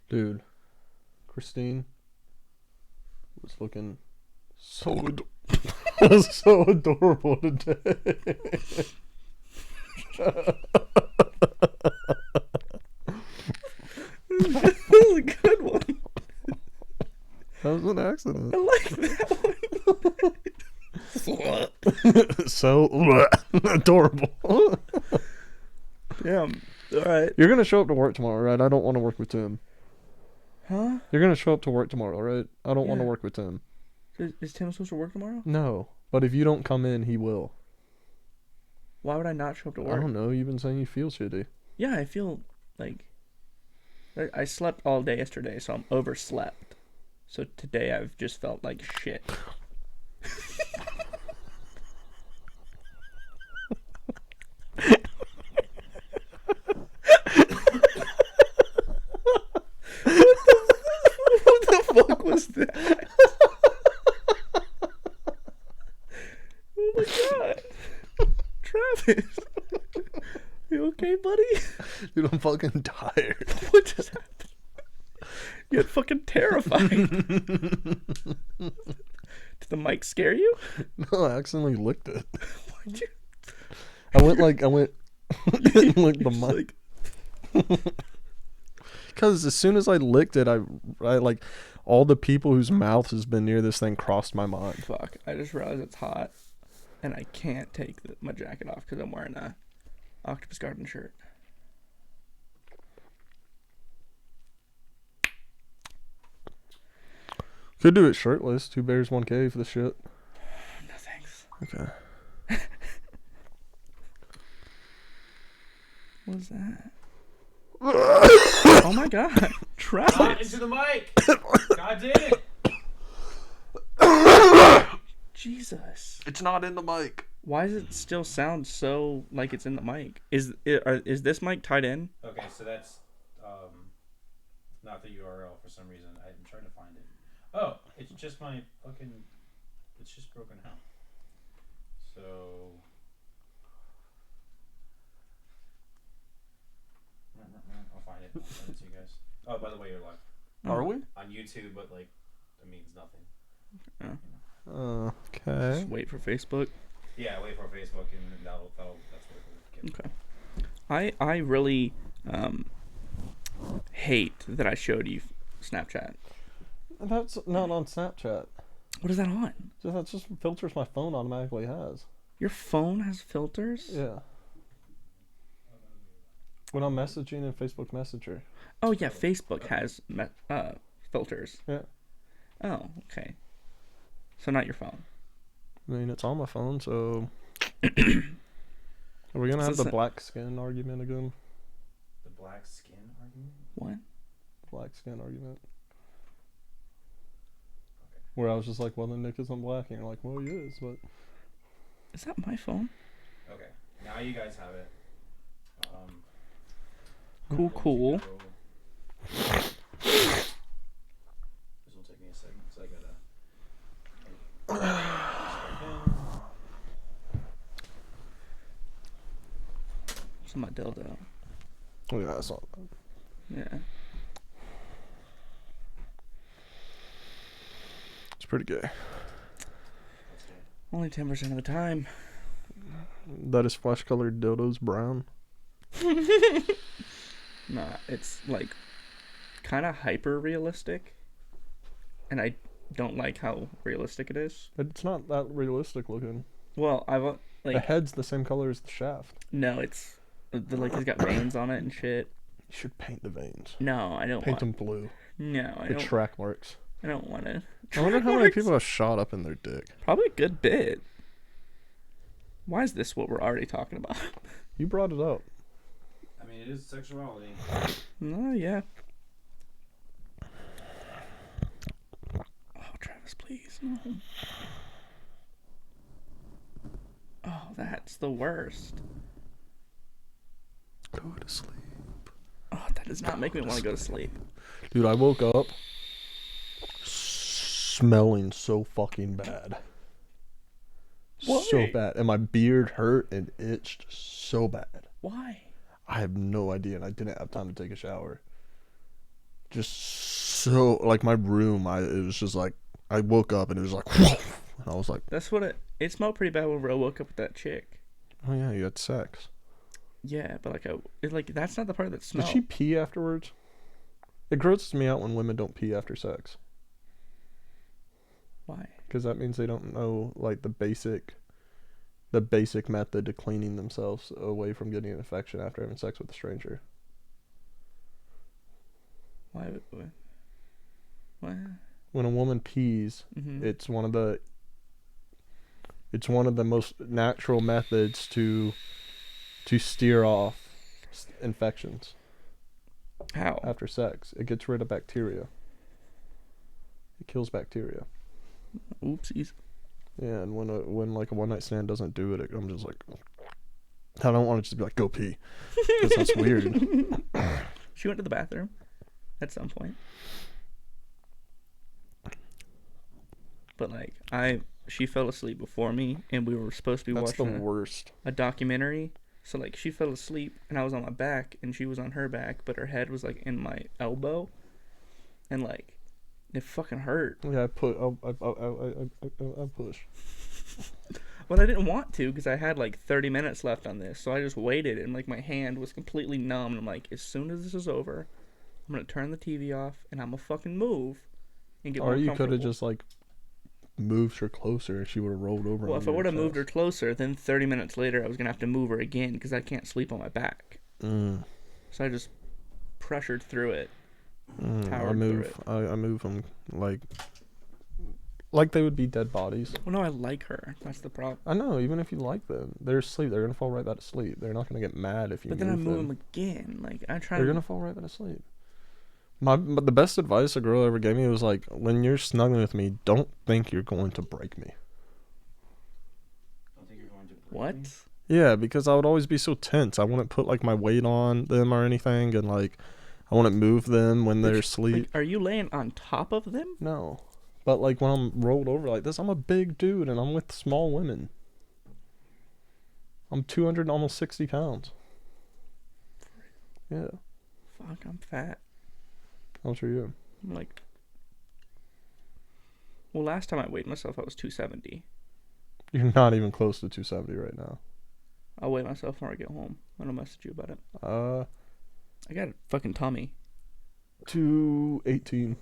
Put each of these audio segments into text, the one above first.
Dude, Christine was looking so adorable today. That was a good one. That was an accident. I like that one. So adorable. Damn. Alright. You're gonna show up to work tomorrow, right? I don't want to work with Tim. Huh? You're gonna show up to work tomorrow, right? I don't want to Yeah. work with Tim. Is Tim supposed to work tomorrow? No, but if you don't come in, he will. Why would I not show up to I work? don't know. You've been saying you feel shitty. Yeah, I feel like I slept all day yesterday, so I'm overslept. So today I've just felt like shit. What the fuck was that? Oh my god. Travis. You okay, buddy? Dude, I'm fucking tired. What just happened? You got fucking terrifying. Did the mic scare you? No, I accidentally licked it. Why'd you? I went like the Just mic. Because as soon as I licked it, I like all the people whose mouth has been near this thing crossed my mind. Fuck, I just realized it's hot. And I can't take my jacket off because I'm wearing a Octopus Garden shirt. Could do it shirtless. 2 bears, 1 cave. This shit. No thanks. Okay. What was that? Oh my god. Not Travis. into the mic. God damn it. Jesus. It's not in the mic. Why does it still sound so like it's in the mic? Is this mic tied in? Okay, so that's not the URL for some reason. I'm trying to find it. Oh, it's just my fucking. It's just broken out. So. I'll find it. I'll send it to you guys. Oh, by the way, you're live Are we? on YouTube, but like, it means nothing. Okay. Just wait for Facebook. Yeah, wait for Facebook, and that's what we'll get. Okay. I really hate that I showed you Snapchat. That's not on Snapchat. What is that on? That's just filters my phone automatically has. Your phone has filters? Yeah. When I'm messaging in Facebook Messenger. Oh yeah, Facebook has filters. Yeah. Oh, okay. So not your phone. I mean, it's on my phone, so. Are we gonna have the black skin argument again? The black skin argument? What? Black skin argument. Where I was just like, well, then Nick isn't black, and you're like, well, he is, but. Is that my phone? Okay, now you guys have it. Cool. This will take me a second, because I gotta. It's my dildo. Oh, yeah, I saw that. Yeah. It's pretty gay. Only 10% of the time. That is flesh colored dildos brown. Nah, it's like kind of hyper realistic. And I don't like how realistic it is. It's not that realistic looking. Well, The like head's the same color as the shaft. no, it's like it's got veins on it and shit. You should paint the veins. No, I don't Paint want. them blue. No, I The don't. track marks. I don't want to. I wonder how many people have shot up in their dick. Probably a good bit. Why is this what we're already talking about? You brought it up. I mean, it is sexuality. No, yeah. Oh, Travis, please, no. Oh, that's the worst. Go to sleep. Oh, that does not make me want to go to sleep. Dude, I woke up smelling so fucking bad. Why? So bad. And my beard hurt and itched so bad. Why? I have no idea, and I didn't have time to take a shower. just so like my room. It was just like I woke up and it was like, whoa, and I was like, That's what it smelled pretty bad when Ro woke up with that chick. oh yeah, you had sex. Yeah, but like that's not the part that Did smelled. she pee afterwards? It grosses me out when women don't pee after sex. Why? Because that means they don't know like the basic method to cleaning themselves away from getting an infection after having sex with a stranger. Why? What? When a woman pees, Mm-hmm. it's one of the most natural methods to steer off infections How? after sex. It gets rid of bacteria. It kills bacteria. Oopsies. Yeah, and when like a one night stand doesn't do it, I'm just like, I don't want to just be like, go pee, because that's weird. She went to the bathroom at some point. But like she fell asleep before me, and we were supposed to be That's the watching worst. a documentary. So like she fell asleep, and I was on my back, and she was on her back, but her head was like in my elbow, and like it fucking hurt. Yeah, I push. Well, I didn't want to because I had like 30 minutes left on this, so I just waited, and like my hand was completely numb. And I'm like, as soon as this is over, I'm gonna turn the TV off, and I'm gonna fucking move and get more Or you comfortable. could have just like moved her closer, and she would have rolled over. Well, if I would have moved her closer, then 30 minutes later I was gonna have to move her again because I can't sleep on my back. Mm. So I just pressured through it. I move them like they would be dead bodies. Well, no, I like her. That's the problem. I know. Even if you like them, they're asleep. They're gonna fall right back to sleep. They're not gonna get mad if you. But then I move them them again. Like I try. They're gonna fall right back to sleep. But the best advice a girl ever gave me was like, when you're snuggling with me, don't think you're going to break me. Don't think you're going to break What? me? Yeah, because I would always be so tense. I wouldn't put like my weight on them or anything, and like I wouldn't move them when they're asleep. Like, are you laying on top of them? No. But like when I'm rolled over like this, I'm a big dude and I'm with small women. I'm 200 almost 60 pounds. Yeah. Fuck, I'm fat. How much are you? I'm like. Well, last time I weighed myself, I was 270. You're not even close to 270 right now. I'll weigh myself when I get home. I'm gonna message you about it. I got a fucking tummy. 218.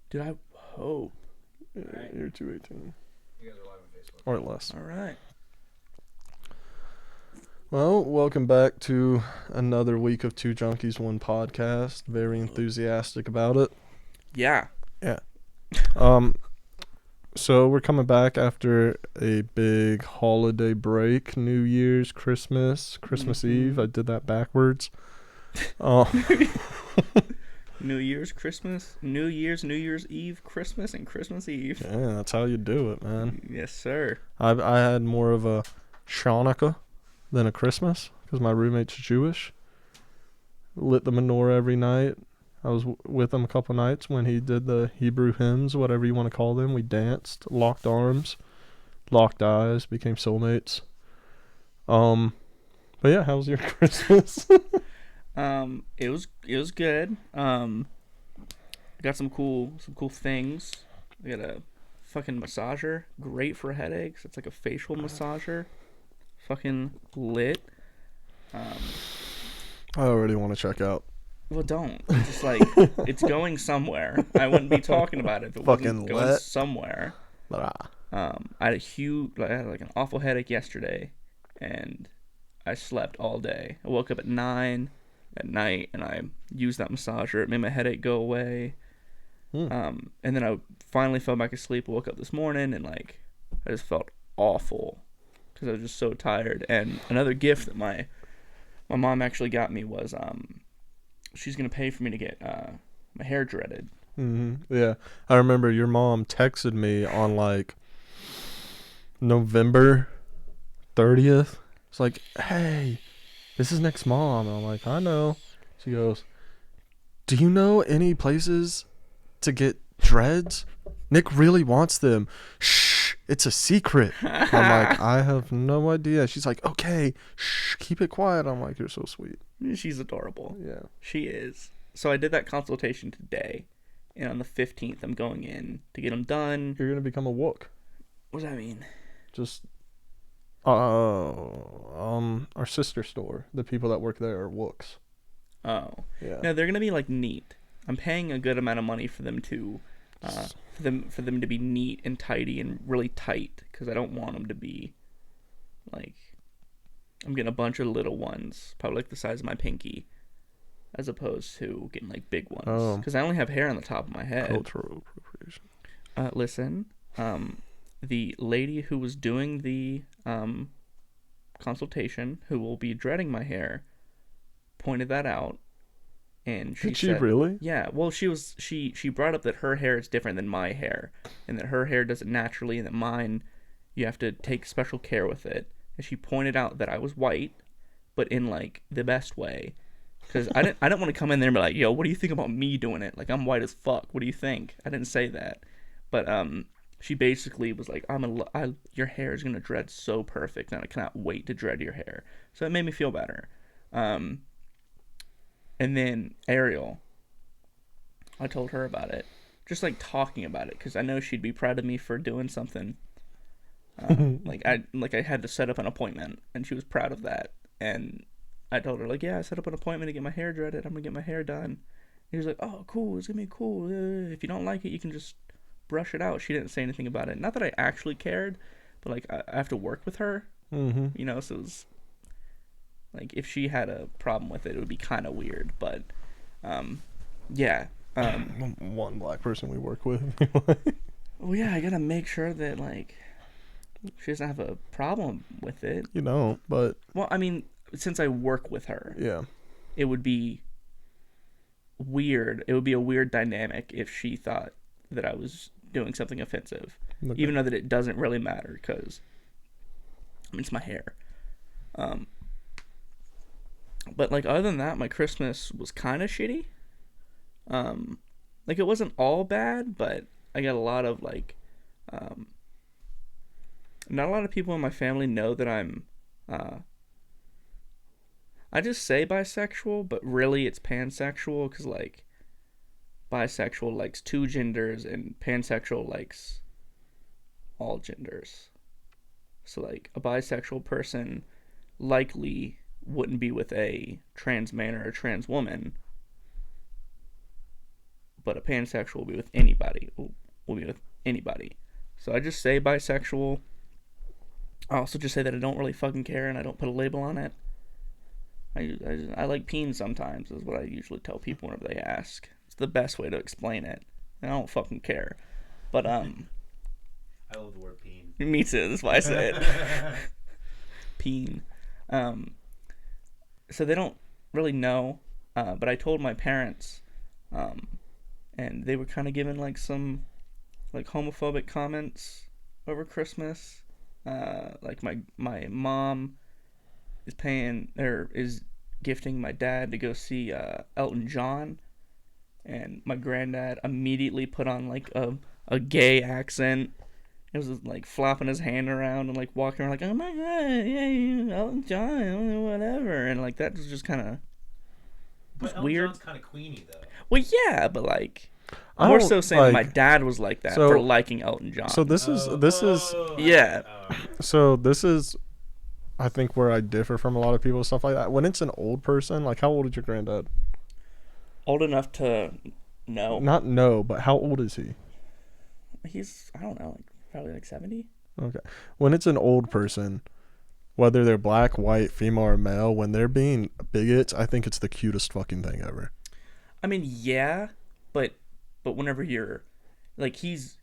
Dude, I hope. Yeah, Alright. you're 218. You guys are live on Facebook. Or less. All right. Well, welcome back to another week of Two Junkies, One Podcast. Very enthusiastic about it. Yeah. So we're coming back after a big holiday break, New Year's, Christmas Eve. I did that backwards. New Year's, Christmas, New Year's Eve, Christmas, and Christmas Eve. Yeah, that's how you do it, man. Yes, sir. I had more of a Hanukkah than a Christmas because my roommate's Jewish. Lit the menorah every night. I was with him a couple nights when he did the Hebrew hymns, whatever you want to call them. We danced, locked arms, locked eyes, became soulmates. But yeah, how was your Christmas? It was good. Got some cool things. I got a fucking massager, great for headaches. It's like a facial massager. Fucking lit. I already want to check out. Well, don't. It's just like it's going somewhere. I wouldn't be talking about it if it wasn't Fucking going lit. somewhere. Ah. I had like an awful headache yesterday, and I slept all day. I woke up at 9 at night, and I used that massager. It made my headache go away. And then I finally fell back asleep. Woke up this morning, and like I just felt awful because I was just so tired. And another gift that my mom actually got me was she's gonna pay for me to get my hair dreaded. Yeah, I remember your mom texted me on like November 30th. It's like, hey, this is Nick's mom. And I'm like, I know. She goes, do you know any places to get dreads? Nick really wants them. Shh, it's a secret. I'm like, I have no idea. She's like, okay, shh, keep it quiet. I'm like, you're so sweet. She's adorable. Yeah. She is. So I did that consultation today, and on the 15th, I'm going in to get them done. You're gonna become a wook. What does that mean? Just our sister store, the people that work there are wooks. Oh. Yeah. No, they're gonna be like neat. I'm paying a good amount of money for them to, for them to be neat and tidy and really tight, because I don't want them to be, like, I'm getting a bunch of little ones, probably like the size of my pinky, as opposed to getting like big ones, because I only have hair on the top of my head. Cultural appropriation. Listen, the lady who was doing the consultation, who will be dreading my hair, pointed that out, and she Did she said, really? yeah. Well, she brought up that her hair is different than my hair, and that her hair does it naturally, and that mine, you have to take special care with it. And she pointed out that I was white, but in like the best way, because I didn't want to come in there and be like, yo, what do you think about me doing it? Like, I'm white as fuck. What do you think? I didn't say that, but she basically was like, your hair is gonna dread so perfect, and I cannot wait to dread your hair. So it made me feel better. And then Ariel, I told her about it, just like talking about it, because I know she'd be proud of me for doing something. Like I had to set up an appointment, and she was proud of that. And I told her, like, yeah, I set up an appointment to get my hair dreaded. I'm gonna get my hair done. And she was like, oh, cool, it's gonna be cool. If you don't like it, you can just brush it out. She didn't say anything about it. Not that I actually cared, but like I have to work with her, you know, so it was like, if she had a problem with it, it would be kind of weird. But yeah. One black person we work with. Well, yeah, I gotta make sure that like she doesn't have a problem with it. You don't, but Well, I mean, since I work with her, yeah, it would be weird. It would be a weird dynamic if she thought that I was doing something offensive, even though that it doesn't really matter, because I mean, it's my hair. But like, other than that, my Christmas was kind of shitty. Like, it wasn't all bad, but I got a lot of like, not a lot of people in my family know that I'm, I just say bisexual, but really it's pansexual, because like, bisexual likes two genders and pansexual likes all genders. So like, a bisexual person likely wouldn't be with a trans man or a trans woman, but a pansexual will be with anybody. Will be with anybody. So I just say bisexual. I also just say that I don't really fucking care, and I don't put a label on it. I like peen sometimes, is what I usually tell people whenever they ask. It's the best way to explain it. And I don't fucking care. But I love the word peen. me too. That's why I say it. Peen. So they don't really know, but I told my parents, and they were kind of giving like some like homophobic comments over Christmas. Like my mom is gifting my dad to go see Elton John, and my granddad immediately put on like a gay accent. It was like flopping his hand around and like walking around like, oh my god, yeah, Elton John, whatever, and like that was just kind of weird. John's kind of queenie though. Well, yeah, but like, more so saying that my dad was like that for liking Elton John. So this is yeah. So this is, I think, where I differ from a lot of people and stuff like that. When it's an old person, like, how old is your granddad? Old enough to know. Not know, but how old is he? He's, I don't know, like probably like 70. Okay. When it's an old person, whether they're black, white, female, or male, when they're being bigots, I think it's the cutest fucking thing ever. I mean, yeah, but whenever you're like, he's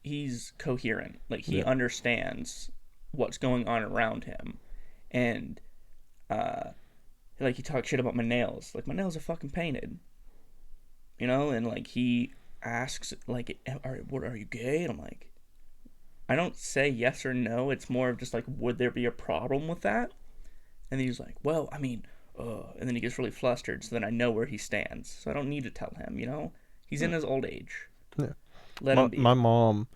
coherent, like he understands what's going on around him, and like he talks shit about my nails, like my nails are fucking painted, you know, and like he asks like, are you gay? And I'm like, I don't say yes or no. It's more of just like, would there be a problem with that? And then he's like, well, I mean, and then he gets really flustered. So then I know where he stands. So I don't need to tell him, you know? He's in his old age. Yeah. Let him be. My mom,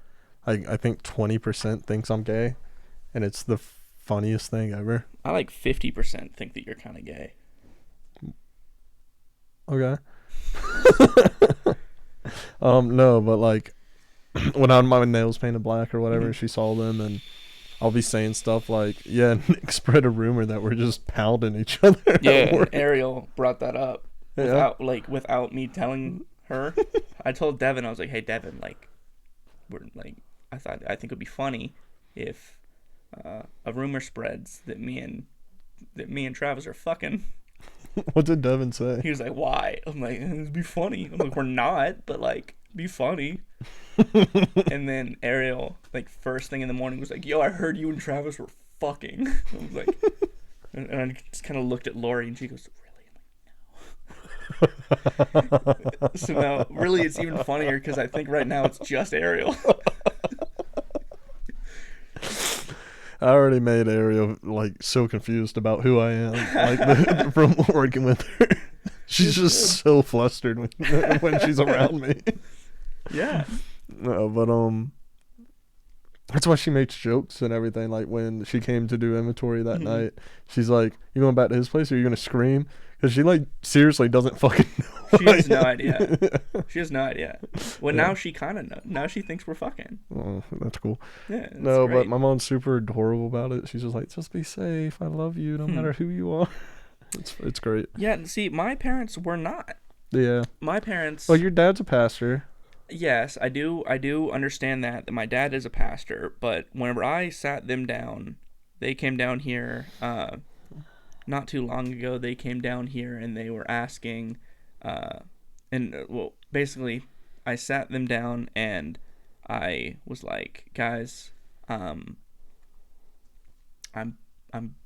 I think 20% thinks I'm gay, and it's the funniest thing ever. I like 50% think that you're kind of gay. Okay. No, but like when I had my nails painted black or whatever, Mhm. and she saw them, and I'll be saying stuff like, "Yeah," Nick spread a rumor that we're just pounding each other. Yeah, at and work. Ariel brought that up Yeah. without me telling her. I told Devin, I was like, "Hey, Devin, like, we're like, I think it'd be funny if a rumor spreads that me and Travis are fucking." What did Devin say? He was like, "Why?" I'm like, "It'd be funny." I'm like, "We're not, but like, be funny." And then Ariel, like, first thing in the morning was like, "Yo, I heard you and Travis were fucking." I was like, and I just kind of looked at Lori, and she goes, "Really?" I'm like, "No." So now, really, it's even funnier because I think right now it's just Ariel. I already made Ariel like so confused about who I am, like from working with her. She's just so flustered when she's around me. Yeah. No, but that's why she makes jokes and everything. Like when she came to do inventory that Mhm. night, she's like, "You going back to his place, or you gonna scream?" Because she like seriously doesn't fucking know. She has no idea. She has no idea. Well, Yeah. now she kind of knows. Now she thinks we're fucking. Oh, that's cool. Yeah, it's No, great. but my mom's super adorable about it. She's just like, "Just be safe. I love you, no matter who you are." It's great. Yeah, and see, my parents were not. Yeah. My parents. Well, your dad's a pastor. Yes, I do understand that my dad is a pastor, but whenever I sat them down, they came down here not too long ago. They came down here and they were asking well, basically I sat them down and I was like, "Guys, I'm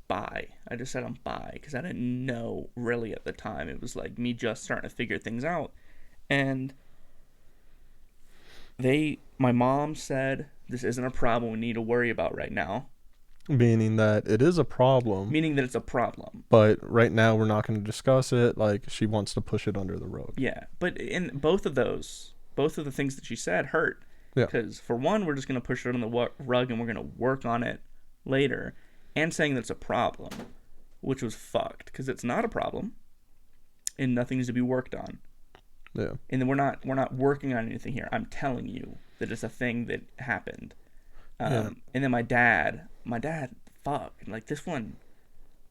bi." I just said I'm bi because I didn't know really at the time. It was like me just starting to figure things out. And my mom said, "This isn't a problem we need to worry about right now." Meaning that it is a problem, Meaning that it's a problem. but right now we're not going to discuss it. Like, she wants to push it under the rug. Yeah, but in both of the things that she said hurt. Yeah. Because for one, we're just going to push it on the rug and we're going to work on it later. And saying that it's a problem, which was fucked because it's not a problem and nothing is to be worked on. Yeah. And then we're not working on anything here. I'm telling you that it's a thing that happened. Yeah. And then my dad, fuck, like this one,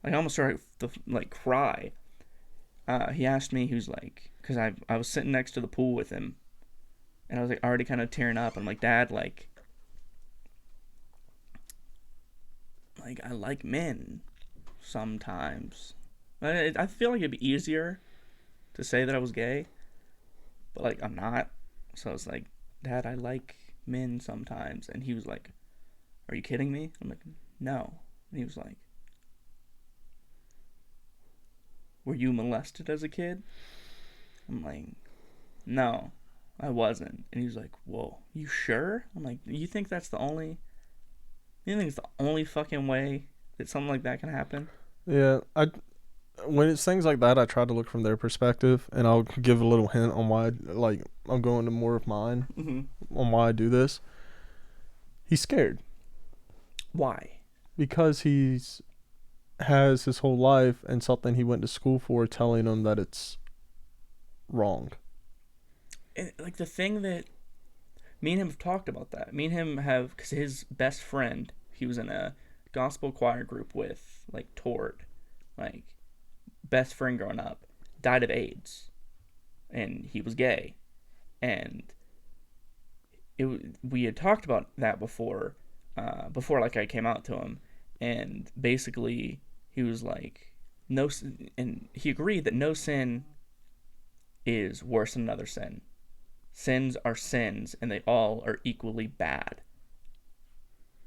like I almost started to like cry. He asked me, he was like, because I was sitting next to the pool with him, and I was like already kind of tearing up. I'm like, "Dad, like I like men sometimes." I feel like it'd be easier to say that I was gay, but like I'm not. So I was like, "Dad, I like men sometimes," and he was like, "Are you kidding me?" I'm like, "No," and he was like, "Were you molested as a kid?" I'm like, "No, I wasn't," and he was like, "Whoa, you sure?" I'm like, You think it's the only fucking way that something like that can happen?" Yeah. When it's things like that, I try to look from their perspective, and I'll give a little hint on why. Like, I'll go into more of mine on why I do this. He's scared Why? because has his whole life and something he went to school for telling him that it's wrong. And like the thing that me and him have talked about that. Me and him have, because his best friend, he was in a gospel choir group with, like, Tord, like, best friend growing up, died of AIDS, and he was gay, and we had talked about that before like I came out to him, and basically he was like, no, and he agreed that no sin is worse than another sin. Sins are sins, and they all are equally bad.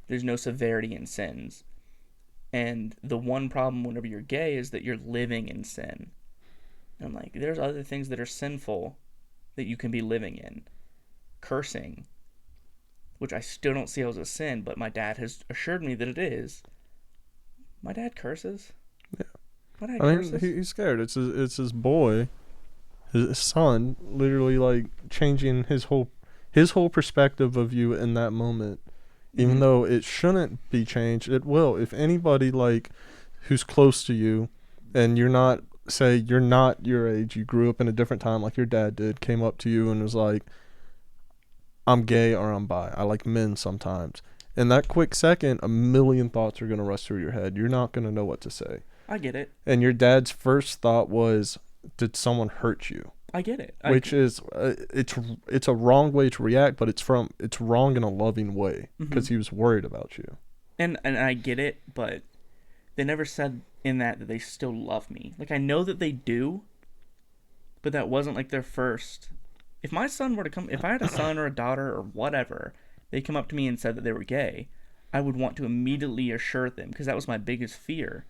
There's no severity in sins. And the one problem whenever you're gay is that you're living in sin. And I'm like, there's other things that are sinful that you can be living in. Cursing, which I still don't see as a sin, but my dad has assured me that it is. My dad curses. Yeah. My dad I curses. mean, he's scared. It's his boy, his son, literally like changing his whole perspective of you in that moment. Even though it shouldn't be changed, it will. If anybody like who's close to you, and you're not say you're not your age, you grew up in a different time like your dad did, came up to you and was like, I'm gay or I'm bi. I like men sometimes. In that quick second, a million thoughts are going to rush through your head. You're not going to know what to say. I get it. And your dad's first thought was, did someone hurt you? I get it. Which is, it's a wrong way to react, but it's wrong in a loving way because he was worried about you. And I get it, but they never said in that they still love me. Like, I know that they do, but that wasn't like their first. If my son were to come, if I had a son or a daughter or whatever, they come up to me and said that they were gay, I would want to immediately assure them, because that was my biggest fear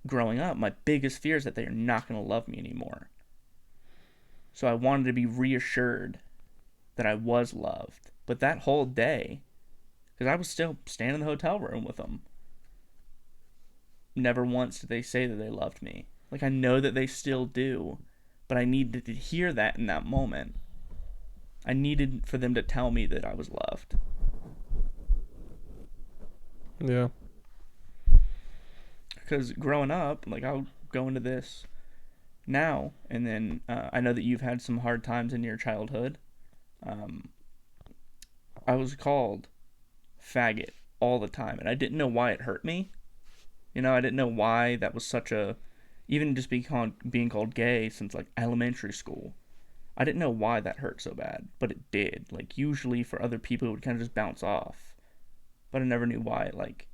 growing up. My biggest fear is that they are not going to love me anymore. So I wanted to be reassured that I was loved. But that whole day, because I was still standing in the hotel room with them, never once did they say that they loved me. Like, I know that they still do, but I needed to hear that in that moment. I needed for them to tell me that I was loved. Yeah. Because growing up, like, I'll go into this now, and then I know that you've had some hard times in your childhood. I was called faggot all the time, and I didn't know why it hurt me. You know, I didn't know why that was such a... Even just being called gay since, like, elementary school. I didn't know why that hurt so bad, but it did. Like, usually for other people, it would kind of just bounce off. But I never knew why it, like,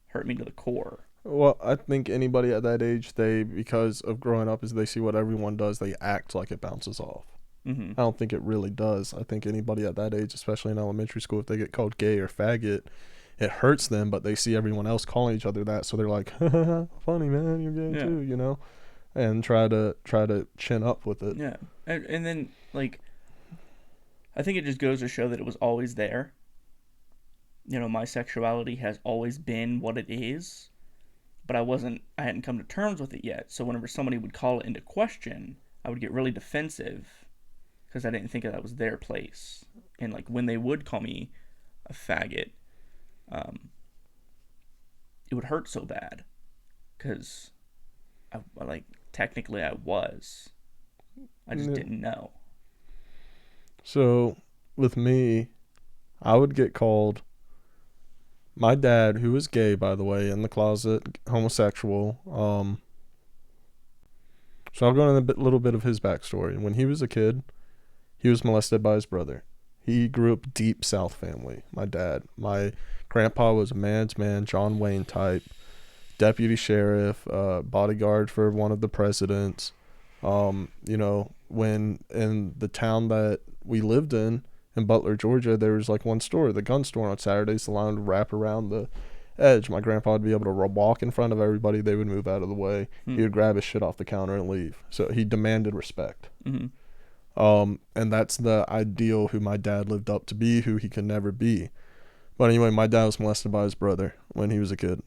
hurt me to the core. Well, I think anybody at that age, because of growing up, is they see what everyone does, they act like it bounces off. Mm-hmm. I don't think it really does. I think anybody at that age, especially in elementary school, if they get called gay or faggot, it hurts them, but they see everyone else calling each other that, so they're like, funny, man, you're gay too, you know? And try to chin up with it. Yeah. And then, like, I think it just goes to show that it was always there. You know, my sexuality has always been what it is, but I hadn't come to terms with it yet. So whenever somebody would call it into question, I would get really defensive because I didn't think that was their place. And, like, when they would call me a faggot, it would hurt so bad because technically I was. I just didn't know. So with me, I would get called, my dad, who was gay, by the way, in the closet, homosexual. So I'll go into a little bit of his backstory. When he was a kid, he was molested by his brother. He grew up deep South family. My dad, my grandpa was a man's man, John Wayne type, deputy sheriff, bodyguard for one of the presidents. You know, when in the town that we lived in Butler, Georgia, there was like one store, the gun store on Saturdays. The line would wrap around the edge. My grandpa would be able to walk in front of everybody. They would move out of the way. He would grab his shit off the counter and leave. So he demanded respect. Mm-hmm. And that's the ideal who my dad lived up to be, who he could never be. But anyway, my dad was molested by his brother when he was a kid.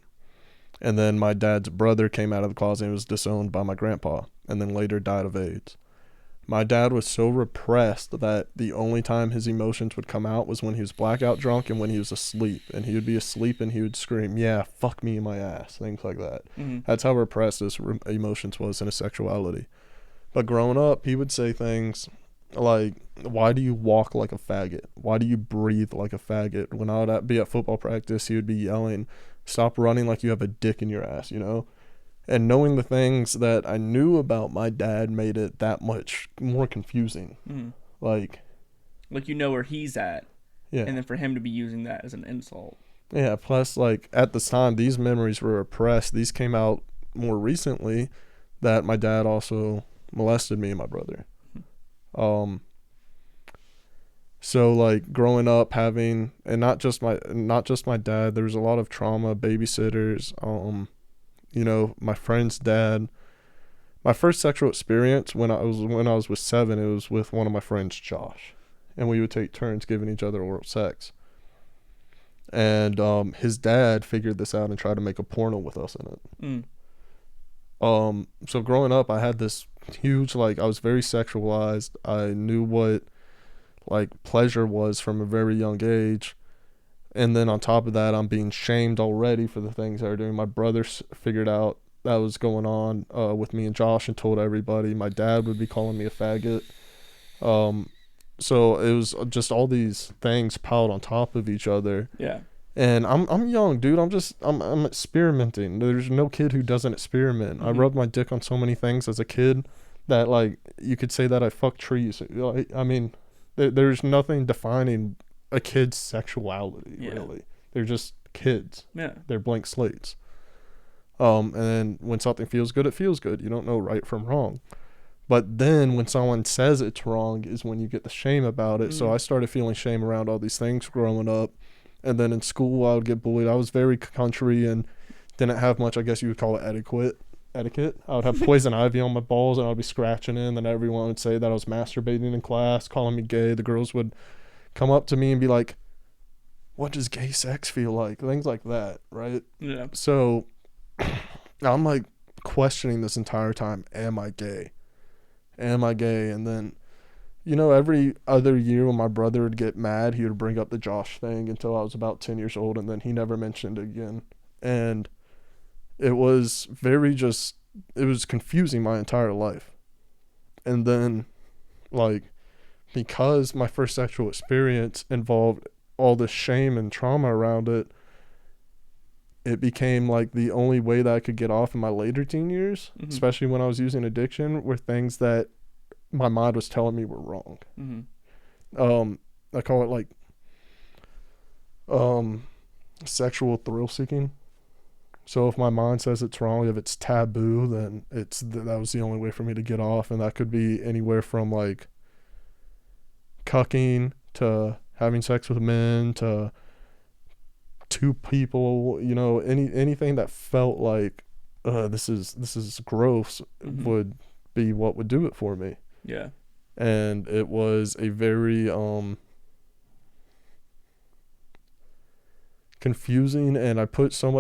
And then my dad's brother came out of the closet and was disowned by my grandpa, and then later died of AIDS. My dad was so repressed that the only time his emotions would come out was when he was blackout drunk and when he was asleep. And he would be asleep and he would scream, yeah, fuck me in my ass, things like that. Mm-hmm. That's how repressed his emotions was in his sexuality. But growing up, he would say things like, why do you walk like a faggot? Why do you breathe like a faggot? When I would be at football practice, he would be yelling, stop running like you have a dick in your ass, you know? And knowing the things that I knew about my dad made it that much more confusing. Mm-hmm. Like, you know where he's at. Yeah. And then for him to be using that as an insult. Yeah, plus, like, at this time, these memories were repressed. These came out more recently that my dad also molested me and my brother. So, like, growing up having, and not just my dad, there was a lot of trauma, babysitters, you know, my friend's dad. My first sexual experience when I was with 7, it was with one of my friends, Josh, and we would take turns giving each other oral sex. And his dad figured this out and tried to make a porno with us in it. So growing up, I had this huge, like, I was very sexualized. I knew what, like, pleasure was from a very young age. And then on top of that, I'm being shamed already for the things I was doing. My brother figured out that was going on with me and Josh and told everybody. My dad would be calling me a faggot. So it was just all these things piled on top of each other. Yeah. And I'm young, dude. I'm experimenting. There's no kid who doesn't experiment. I rubbed my dick on so many things as a kid that, like, you could say that I fucked trees. I mean, there's nothing defining a kid's sexuality, really. They're just kids. Yeah. They're blank slates. And then when something feels good, it feels good. You don't know right from wrong. But then when someone says it's wrong is when you get the shame about it. So I started feeling shame around all these things growing up. And then in school, I would get bullied. I was very country and didn't have much, I guess you would call it etiquette. I would have poison ivy on my balls and I'd be scratching in. And everyone would say that I was masturbating in class, calling me gay. The girls would come up to me and be like, what does gay sex feel like? Things like that, right? Yeah. So I'm like questioning this entire time. Am I gay? Am I gay? And then, you know, every other year when my brother would get mad, he would bring up the Josh thing until I was about 10 years old, and then he never mentioned it again. And it was it was confusing my entire life. And then, like, because my first sexual experience involved all this shame and trauma around it, it became like the only way that I could get off in my later teen years, especially when I was using addiction, were things that my mind was telling me were wrong. I call it like sexual thrill seeking. So if my mind says it's wrong, if it's taboo, then that was the only way for me to get off. And that could be anywhere from like cucking to having sex with men to two people, you know, anything that felt like this is gross would be what would do it for me. Yeah. And it was a very confusing, and I put so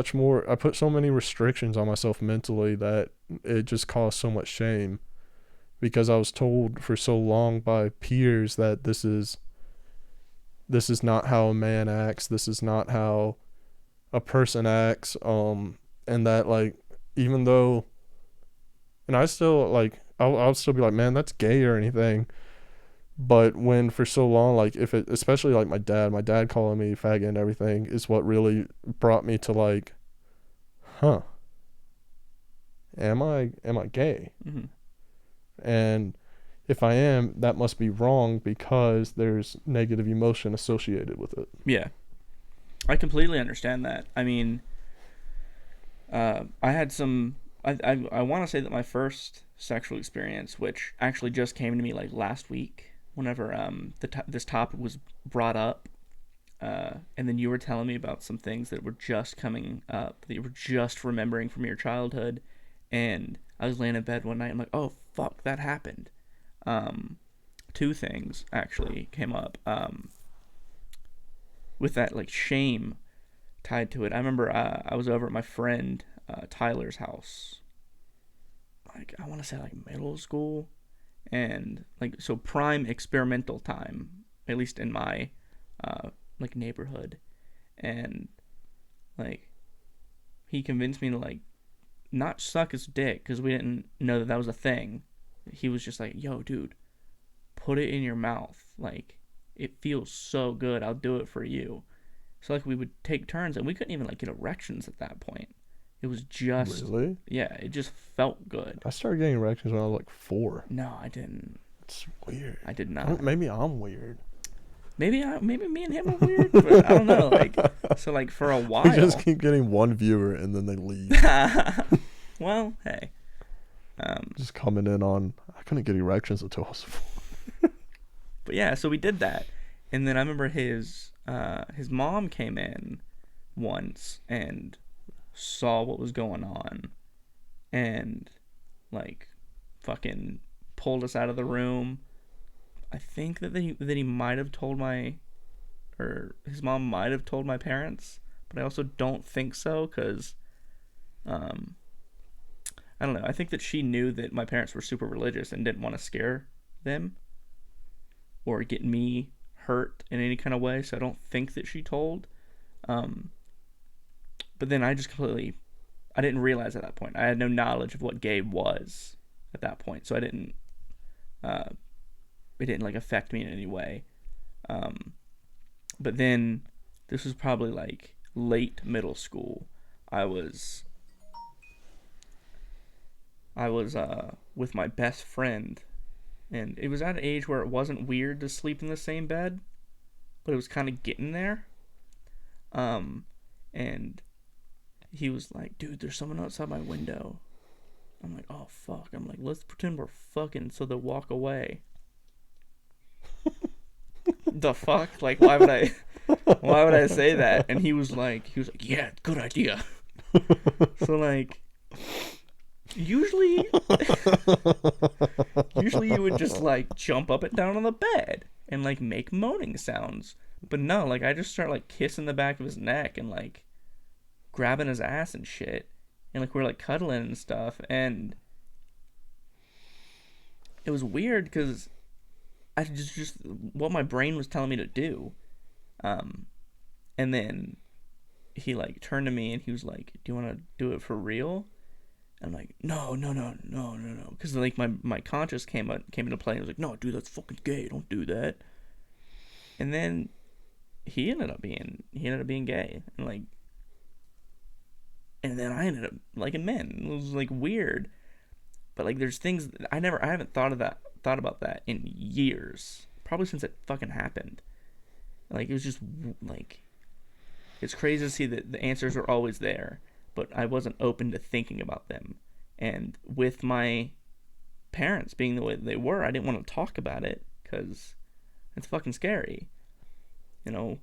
many restrictions on myself mentally that it just caused so much shame, because I was told for so long by peers that this is not how a man acts, this is not how a person acts, and that, like, even though, and I still, like, I'll still be like, man, that's gay or anything. But when for so long, like, especially like my dad calling me faggot and everything is what really brought me to like, am I gay? And if I am, that must be wrong because there's negative emotion associated with it. Yeah. I completely understand that. I mean, I had some, I want to say that my first sexual experience, which actually just came to me like last week, whenever this topic was brought up, and then you were telling me about some things that were just coming up, that you were just remembering from your childhood, and I was laying in bed one night, I'm like, oh fuck, that happened. Two things actually came up with that, like, shame tied to it. I remember I was over at my friend Tyler's house, like, I want to say like middle school, and like, so prime experimental time, at least in my like neighborhood. And like, he convinced me to like not suck his dick, because we didn't know that was a thing. He was just like, yo dude, put it in your mouth, like, it feels so good, I'll do it for you. So like, we would take turns, and we couldn't even like get erections at that point. It was just, really? Yeah, it just felt good. I started getting erections when I was like 4. No, I didn't. It's weird. I did not. Maybe I'm weird. Maybe me and him are weird, but I don't know. Like, so like for a while, we just keep getting one viewer and then they leave. Well, hey, just coming in on, I couldn't get erections until I was 4. But yeah, so we did that, and then I remember his mom came in once and saw what was going on, and like fucking pulled us out of the room. I think that he might have told his mom might have told my parents, but I also don't think so, because I don't know. I think that she knew that my parents were super religious and didn't want to scare them or get me hurt in any kind of way, so I don't think that she told. But then I just completely, I didn't realize at that point. I had no knowledge of what gay was at that point, so I didn't. It didn't like affect me in any way. But then this was probably like late middle school. I was with my best friend, and it was at an age where it wasn't weird to sleep in the same bed, but it was kind of getting there. And he was like, dude, there's someone outside my window. I'm like, oh fuck. I'm like, let's pretend we're fucking so they'll walk away. The fuck? Like, why would I say that? And he was like, yeah, good idea. So like, usually you would just like jump up and down on the bed and like make moaning sounds. But no, like I just start like kissing the back of his neck and like grabbing his ass and shit. And like we're like cuddling and stuff. And it was weird because I just what my brain was telling me to do. And then he like turned to me and he was like, do you want to do it for real? And I'm like, no. Because like my conscience came into play and I was like, no, dude, that's fucking gay. Don't do that. And then he ended up being gay. And then I ended up liking men. It was like weird. But like there's things I haven't thought about that in years. Probably since it fucking happened. Like it was just like, it's crazy to see that the answers are always there, but I wasn't open to thinking about them. And with my parents being the way they were, I didn't want to talk about it because it's fucking scary. You know,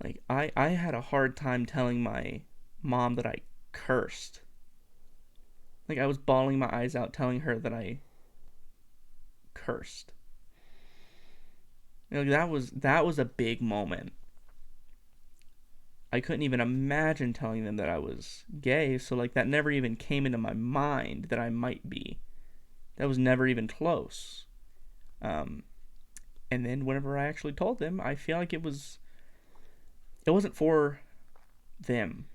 like I had a hard time telling my mom that I cursed. Like I was bawling my eyes out telling her that I cursed. You know, that was a big moment. I couldn't even imagine telling them that I was gay, so like that never even came into my mind that I might be. That was never even close. And then whenever I actually told them, I feel like it wasn't for them.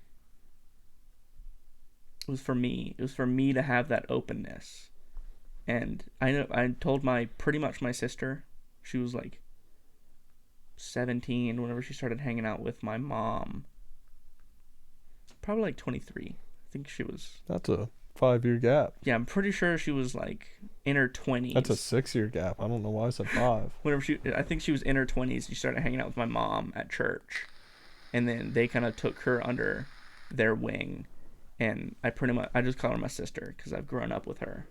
It was for me. It was for me to have that openness. And I told pretty much my sister. She was like 17 whenever she started hanging out with my mom. Probably like 23. I think she was. That's a 5-year gap. Yeah, I'm pretty sure she was like in her 20s. That's a 6-year gap. I don't know why I said 5. I think she was in her 20s. She started hanging out with my mom at church, and then they kind of took her under their wing, and I just call her my sister because I've grown up with her.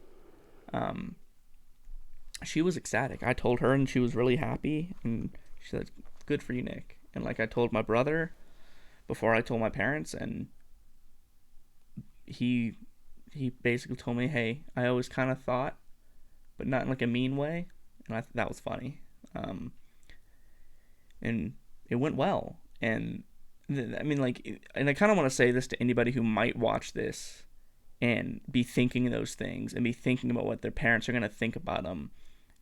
She was ecstatic. I told her, and she was really happy, and she said, "Good for you, Nick." And like I told my brother before I told my parents, and he basically told me, "Hey, I always kind of thought, but not in like a mean way," and that was funny. And it went well. And I mean, like, and I kind of want to say this to anybody who might watch this and be thinking those things and be thinking about what their parents are going to think about them.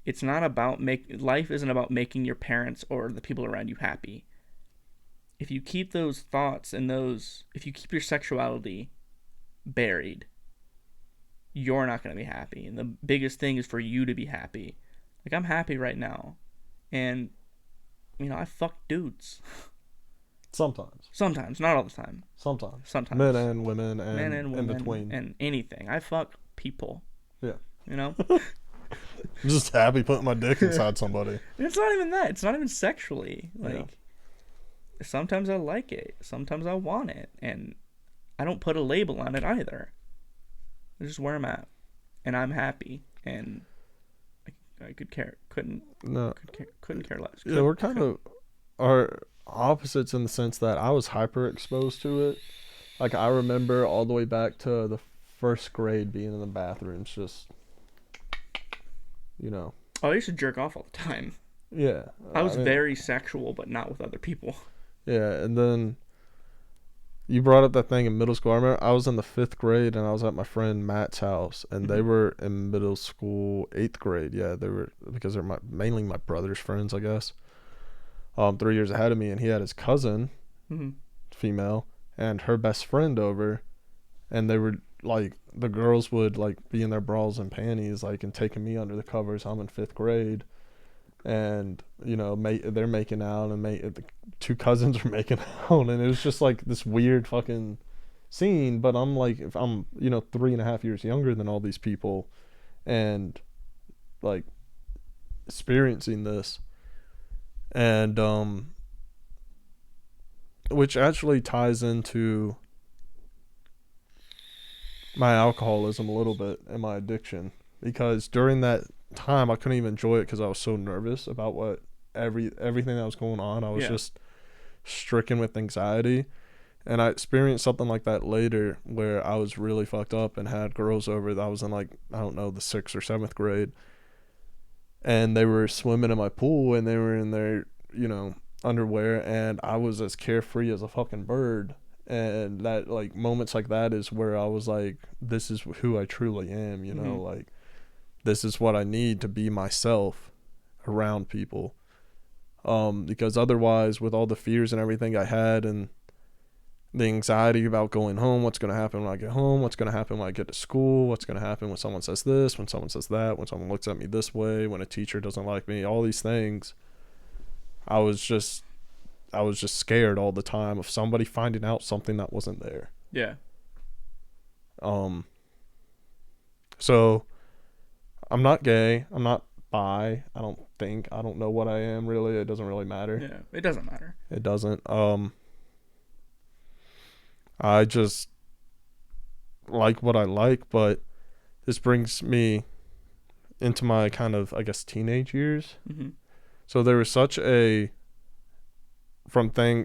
It's not about life isn't about making your parents or the people around you happy. If you keep those thoughts and if you keep your sexuality buried, you're not going to be happy. And the biggest thing is for you to be happy. Like, I'm happy right now. And, you know, I fuck dudes. Sometimes, not all the time. Sometimes. Sometimes. Men and women and in between. And anything. I fuck people. Yeah. You know? I'm just happy putting my dick inside somebody. It's not even that. It's not even sexually. Like, sometimes I like it. Sometimes I want it. And I don't put a label on it either. It's just where I'm at. And I'm happy. And I couldn't care less. Yeah, we're kind of are opposites in the sense that I was hyper exposed to it. Like, I remember all the way back to the first grade being in the bathrooms, just, you know. Oh, I used to jerk off all the time. Yeah. I was very sexual, but not with other people. Yeah, and then you brought up that thing in middle school. I remember I was in the 5th grade, and I was at my friend Matt's house, and they were in middle school, 8th grade. Yeah, they were, because they're mainly my brother's friends, I guess. 3 years ahead of me, and he had his cousin, female, and her best friend over, and they were like the girls would like be in their bras and panties like and taking me under the covers. I'm in 5th grade, and they're making out, and the 2 cousins are making out, and it was just like this weird fucking scene. But I'm like, if I'm 3.5 years younger than all these people, and like experiencing this, and which actually ties into my alcoholism a little bit and my addiction, because during that time I couldn't even enjoy it because I was so nervous about what everything that was going on. I was just stricken with anxiety, and I experienced something like that later where I was really fucked up and had girls over that I was in, like, I don't know, the 6th or 7th grade, and they were swimming in my pool, and they were in their underwear, and I was as carefree as a fucking bird. And that, like, moments like that is where I was like, this is who I truly am, like, this is what I need to be myself around people. Because otherwise, with all the fears and everything I had, and the anxiety about going home, what's going to happen when I get home, what's going to happen when I get to school, what's going to happen when someone says this, when someone says that, when someone looks at me this way, when a teacher doesn't like me, all these things, I was just scared all the time of somebody finding out something that wasn't there. Yeah. So I'm not gay. I'm not bi. I don't know what I am really. It doesn't really matter. Yeah, it doesn't matter. It doesn't. I just like what I like, but this brings me into my kind of, I guess, teenage years. Mm-hmm. So there was such a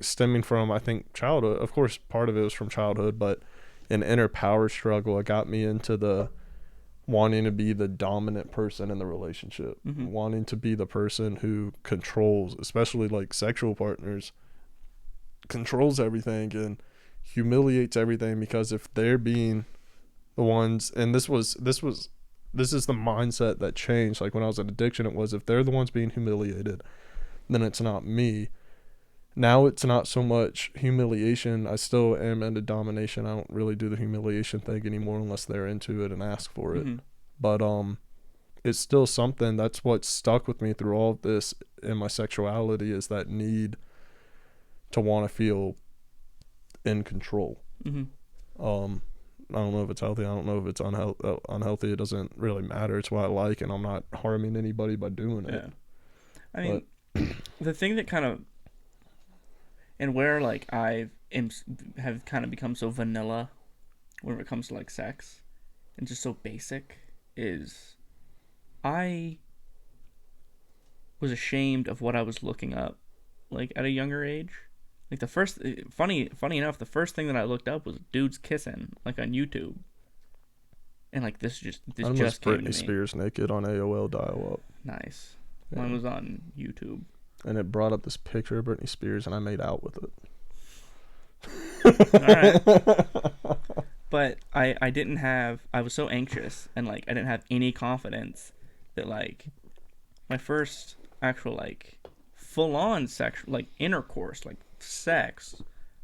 stemming from, I think, childhood. Of course, part of it was from childhood, but an inner power struggle. It got me into the wanting to be the dominant person in the relationship, wanting to be the person who controls, especially like sexual partners, controls everything and humiliates everything, because if they're being the ones, and this is the mindset that changed. Like when I was in addiction, it was, if they're the ones being humiliated, then it's not me. Now it's not so much humiliation. I still am into domination. I don't really do the humiliation thing anymore unless they're into it and ask for it. But it's still something that's what stuck with me through all of this in my sexuality, is that need to want to feel in control. I don't know if it's healthy. I don't know if it's unhealthy. It doesn't really matter. It's what I like, and I'm not harming anybody by doing it. I mean, the thing that kind of, and where like have kind of become so vanilla when it comes to like sex and just so basic, is I was ashamed of what I was looking up like at a younger age. Like the first, funny enough, the first thing that I looked up was dudes kissing, like on YouTube. And like this just came to me. Britney Spears naked on AOL dial-up. Nice. Yeah. Mine was on YouTube. And it brought up this picture of Britney Spears, and I made out with it. All right. But I was so anxious, and like I didn't have any confidence that like my first actual like full-on sexual like intercourse, like sex,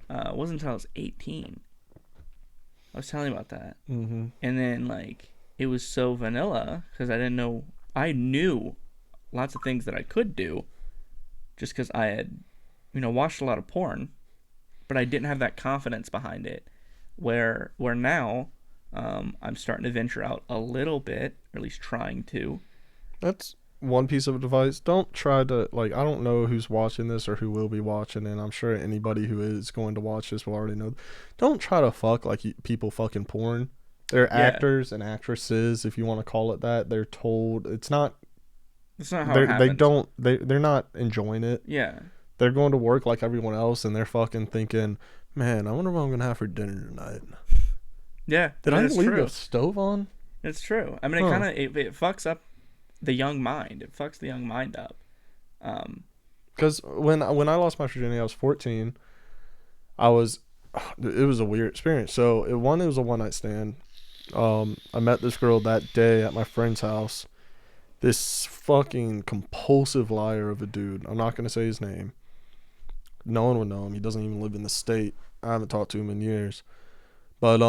wasn't until I was 18. I was telling you about that. And then like it was so vanilla because I knew lots of things that I could do just because I had watched a lot of porn, but I didn't have that confidence behind it, where now I'm starting to venture out a little bit, or at least trying to. That's one piece of advice. Don't try to, like, I don't know who's watching this or who will be watching, and I'm sure anybody who is going to watch this will already know. Don't try to fuck like people fucking porn. They're actors and actresses, if you want to call it that. They're told it's not how it happens. They're not enjoying it. Yeah. They're going to work like everyone else, and they're fucking thinking, man, I wonder what I'm going to have for dinner tonight. Yeah. Did I leave the stove on? It's true. I mean, it kind of it fucks up the young mind. It fucks the young mind up. Because when I lost my virginity, I was 14. It was a weird experience. So it was a one-night stand. I met this girl that day at my friend's house. This fucking compulsive liar of a dude. I'm not going to say his name. No one would know him. He doesn't even live in the state. I haven't talked to him in years. But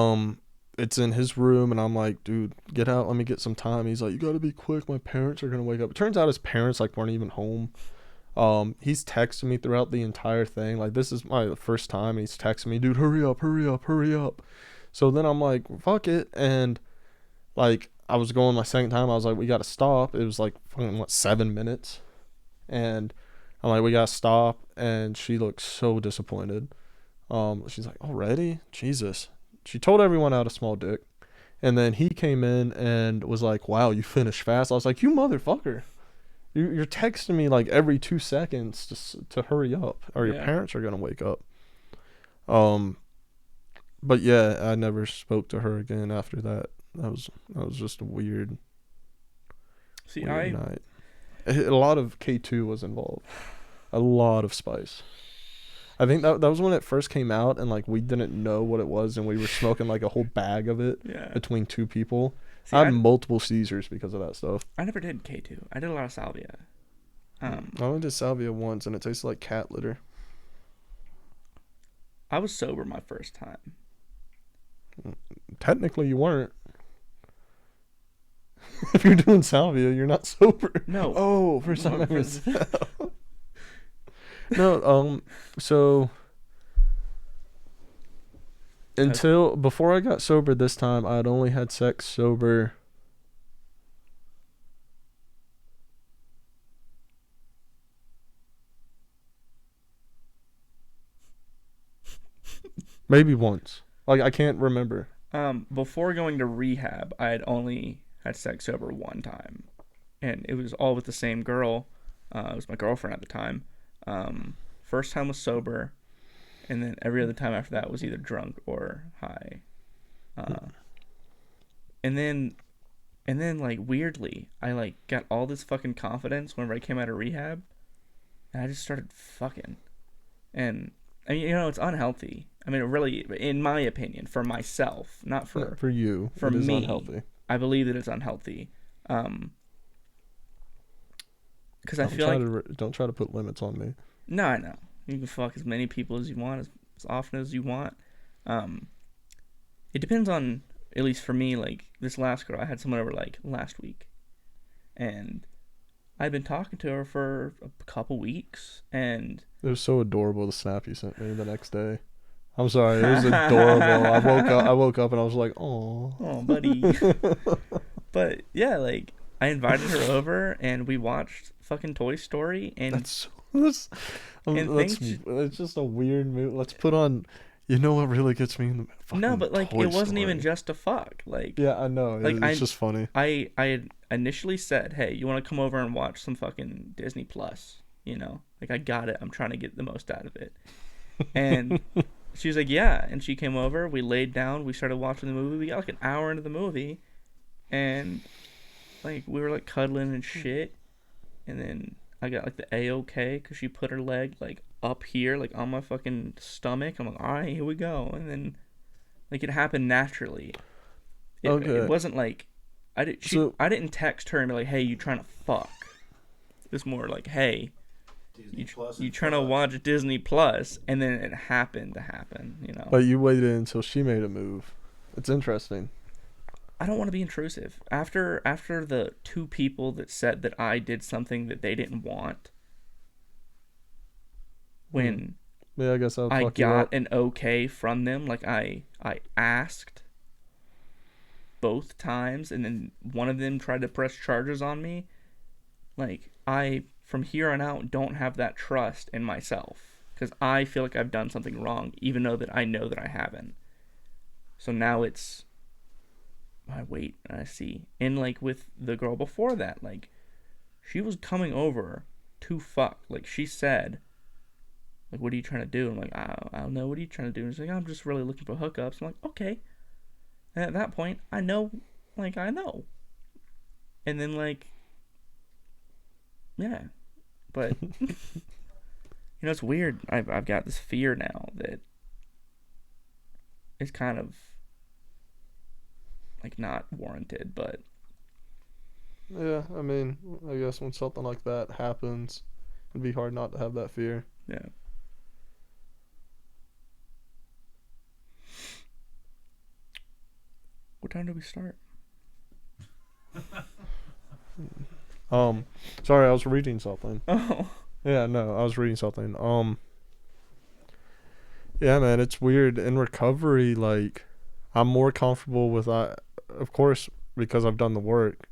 it's in his room, and I'm like, dude, get out, let me get some time. He's like, you gotta be quick, my parents are gonna wake up. It turns out his parents like weren't even home. He's texting me throughout the entire thing. Like, this is my first time, and he's texting me, dude, hurry up, hurry up, hurry up. So then I'm like, fuck it, and like I was going my second time. I was like, we gotta stop. It was like fucking 7 minutes, and I'm like, we gotta stop. And she looked so disappointed. She's like, already? Jesus. She told everyone I had a small dick. And then he came in and was like, wow, you finished fast. I was like, you motherfucker. You're texting me like every 2 seconds to hurry up, or your parents are going to wake up. But yeah, I never spoke to her again after that. That was just a weird night. A lot of K2 was involved. A lot of spice. I think that was when it first came out, and like we didn't know what it was, and we were smoking like a whole bag of it between two people. See, I had multiple seizures because of that stuff. I never did K2. I did a lot of salvia. I only did salvia once, and it tasted like cat litter. I was sober my first time. Technically, you weren't. If you're doing salvia, you're not sober. No. Oh, first time ever. No, so before I got sober this time, I had only had sex sober maybe once. Like, I can't remember. Before going to rehab, I had only had sex sober one time, and it was all with the same girl. It was my girlfriend at the time. First time was sober, and then every other time after that was either drunk or high. And then like weirdly, I like got all this fucking confidence whenever I came out of rehab, and I just started fucking. And I mean, it's unhealthy. I mean, it really, in my opinion, for myself, not for you, for me, unhealthy. I believe that it's unhealthy. Because I feel like don't try to put limits on me. No, I know. You can fuck as many people as you want, as often as you want. It depends on, at least for me, like, this last girl, I had someone over, like, last week. And I'd been talking to her for a couple weeks, and... It was so adorable, the snap you sent me the next day. I'm sorry, it was adorable. I woke up and I was like, oh. Oh, buddy. But, yeah, like, I invited her over, and we watched fucking Toy Story, and... It's just a weird move. Let's put on. You know what really gets me in the fucking No, but like Toy it wasn't Story. even just a fuck. Like yeah, I know. Like, it's just funny. I had initially said, hey, you want to come over and watch some fucking Disney Plus? Like I got it. I'm trying to get the most out of it. And she was like, yeah. And she came over. We laid down. We started watching the movie. We got like an hour into the movie, and like we were like cuddling and shit, and then I got like the A-OK because she put her leg like up here, like on my fucking stomach. I'm like, all right, here we go. And then like it happened naturally. It wasn't like I didn't text her and be like, hey, you trying to fuck? It's more like, hey, you trying to watch Disney Plus? And then it happened to happen, But you waited until she made a move. It's interesting. I don't want to be intrusive. After the two people that said that I did something that they didn't want, when I guess I got an okay from them, like I asked both times, and then one of them tried to press charges on me, like I from here on out don't have that trust in myself because I feel like I've done something wrong, even though that I know that I haven't. So now it's I wait and I see. And like with the girl before that, like she was coming over to fuck. Like she said, like, what are you trying to do? I'm like, I don't know. What are you trying to do? And she's like, I'm just really looking for hookups. I'm like, okay. And at that point, I know. And then like, yeah. But it's weird. I've got this fear now that it's kind of like not warranted, but yeah, I mean, I guess when something like that happens, it'd be hard not to have that fear. Yeah. What time do we start? Sorry, I was reading something. Oh. Yeah, no, I was reading something. Yeah, man, it's weird. In recovery, like, I'm more comfortable with, of course, because I've done the work,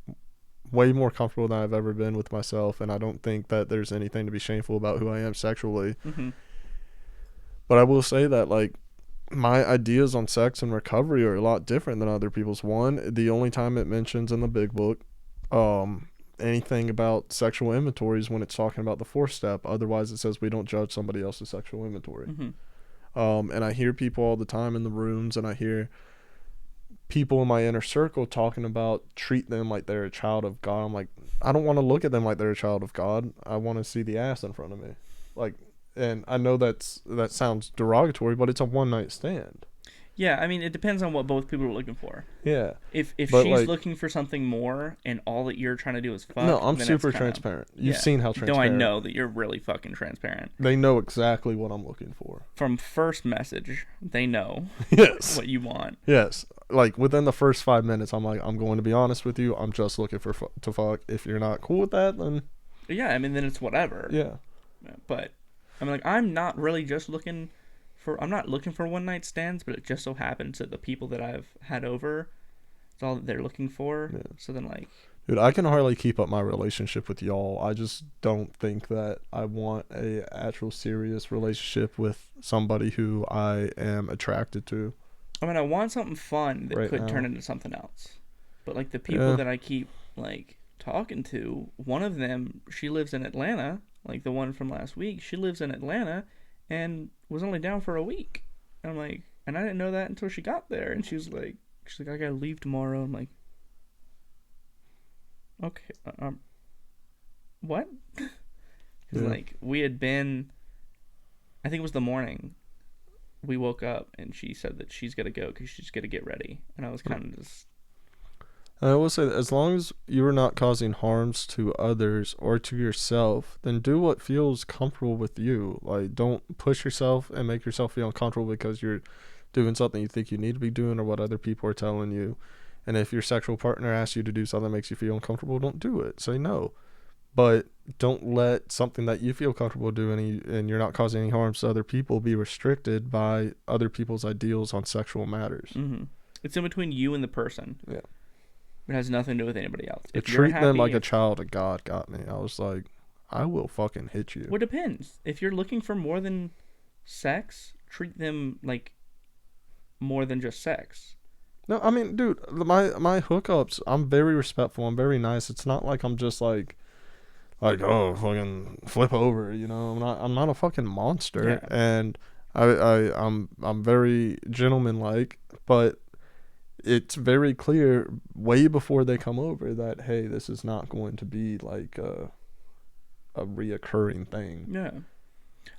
way more comfortable than I've ever been with myself, and I don't think that there's anything to be shameful about who I am sexually. Mm-hmm. But I will say that, like, my ideas on sex and recovery are a lot different than other people's. One, the only time it mentions in the big book, anything about sexual inventories when it's talking about the fourth step. Otherwise, it says we don't judge somebody else's sexual inventory. Mm-hmm. And I hear people all the time in the rooms, and I hear people in my inner circle talking about treat them like they're a child of God. I'm like, I don't want to look at them like they're a child of God. I want to see the ass in front of me. Like, and I know that sounds derogatory, but it's a one night stand. Yeah, I mean, it depends on what both people are looking for. Yeah. If but she's like, looking for something more and all that you're trying to do is fuck, no, I'm then super it's kinda, transparent. You've seen how transparent. No, I know that you're really fucking transparent. They know exactly what I'm looking for. From first message, they know yes. what you want. Yes. Like, within the first 5 minutes, I'm like, I'm going to be honest with you. I'm just looking for to fuck. If you're not cool with that, then... Yeah, I mean, then it's whatever. Yeah. But, I mean, like, I'm not really just looking for... I'm not looking for one-night stands, but it just so happens that the people that I've had over, it's all that they're looking for. Yeah. So then, like... Dude, I can hardly keep up my relationship with y'all. I just don't think that I want a actual serious relationship with somebody who I am attracted to. I mean, I want something fun that could turn into something else. But, like, the people that I keep, like, talking to, one of them, she lives in Atlanta, like the one from last week. She lives in Atlanta and was only down for a week. And I'm like, and I didn't know that until she got there. And she's like, I gotta leave tomorrow. I'm like, okay, what? Because, like, we had been, I think it was the morning, we woke up and she said that she's gotta go because she's gotta get ready. And I was kind of just... I will say that as long as you are not causing harms to others or to yourself, then do what feels comfortable with you. Like, don't push yourself and make yourself feel uncomfortable because you're doing something you think you need to be doing or what other people are telling you. And if your sexual partner asks you to do something that makes you feel uncomfortable, don't do it. Say no. But don't let something that you feel comfortable doing and you're not causing any harms to other people be restricted by other people's ideals on sexual matters. Mm-hmm. It's in between you and the person. Yeah. It has nothing to do with anybody else. If treat them like a child of God got me. I was like, I will fucking hit you. Well, it depends. If you're looking for more than sex, treat them like more than just sex. No, I mean, dude, my hookups, I'm very respectful. I'm very nice. It's not like I'm just like oh, fucking flip over. You know, I'm not a fucking monster. Yeah. And I'm very gentlemanlike, but it's very clear way before they come over that, hey, this is not going to be like a reoccurring thing. Yeah.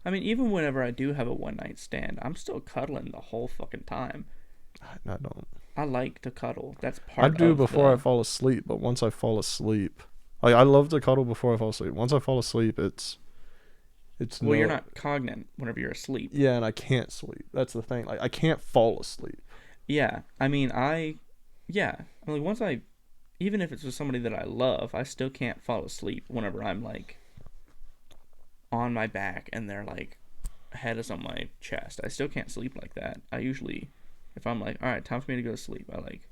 I mean, even whenever I do have a one-night stand, I'm still cuddling the whole fucking time. I don't. I like to cuddle. That's part of I do before I fall asleep, but once I fall asleep... Like, I love to cuddle before I fall asleep. Once I fall asleep, it's well, you're not cognate whenever you're asleep. Yeah, and I can't sleep. That's the thing. Like, I can't fall asleep. Yeah, I mean, like, once even if it's with somebody that I love, I still can't fall asleep whenever I'm, like, on my back and they're, like, head is on my chest. I still can't sleep like that. I usually, if I'm like, all right, time for me to go to sleep, I, like,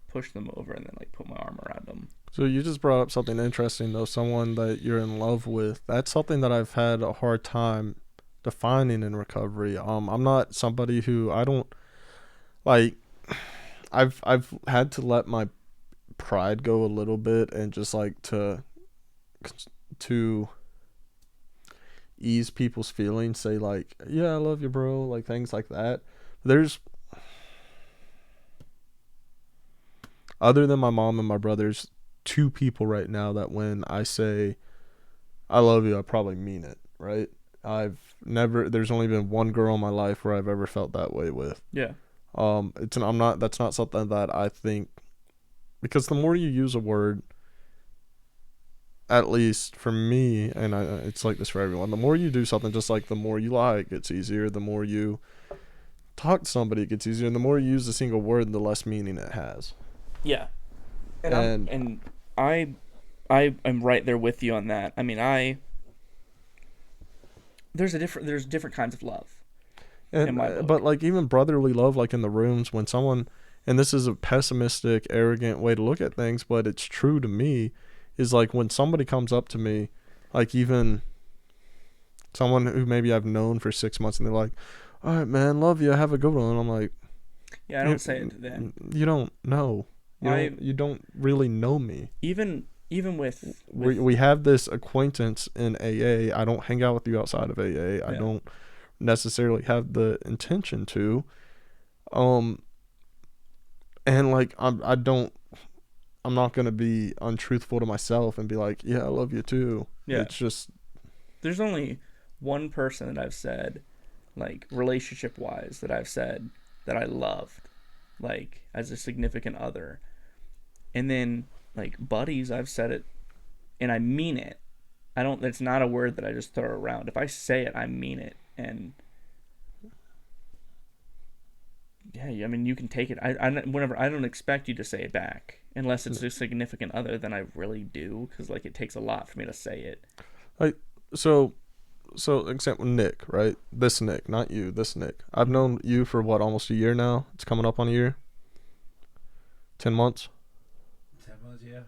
push them over and then, like, put my arm around them. So you just brought up something interesting, though. Someone that you're in love with. That's something that I've had a hard time defining in recovery. I'm not somebody who I don't like. I've had to let my pride go a little bit and just like to ease people's feelings. Say like, yeah, I love you, bro. Like things like that. There's other than my mom and my brothers, 2 people right now that when I say I love you, I probably mean it. Right. There's only been one girl in my life where I've ever felt that way with. Yeah. That's not something that I think, because the more you use a word, at least for me, and it's like this for everyone, the more you do something, just like the more you lie, it gets easier. The more you talk to somebody, it gets easier. And the more you use a single word, the less meaning it has. Yeah. And I am right there with you on that. I mean, there's different kinds of love. In my book. But like even brotherly love, like in the rooms when someone, and this is a pessimistic, arrogant way to look at things, but it's true to me, is like when somebody comes up to me, like even someone who maybe I've known for 6 months, and they're like, "All right, man, love you, have a good one." And I'm like, yeah, I don't say it to them. You don't know. You don't really know me. Even with we have this acquaintance in AA. I don't hang out with you outside of AA. I don't necessarily have the intention to. And like I'm not gonna be untruthful to myself and be like, yeah, I love you too. Yeah. It's just there's only one person that I've said, like relationship wise, that I've said that I loved, like as a significant other. And then like buddies, I've said it and I mean it. It's not a word that I just throw around. If I say it, I mean it. And yeah, I mean, you can take it. I don't expect you to say it back unless it's a significant other. Then I really do, because like it takes a lot for me to say it. Like so example, Nick, right? This Nick, not you. This Nick. I've known you for what, almost a year now. It's coming up on a year. 10 months. 10 months, yeah.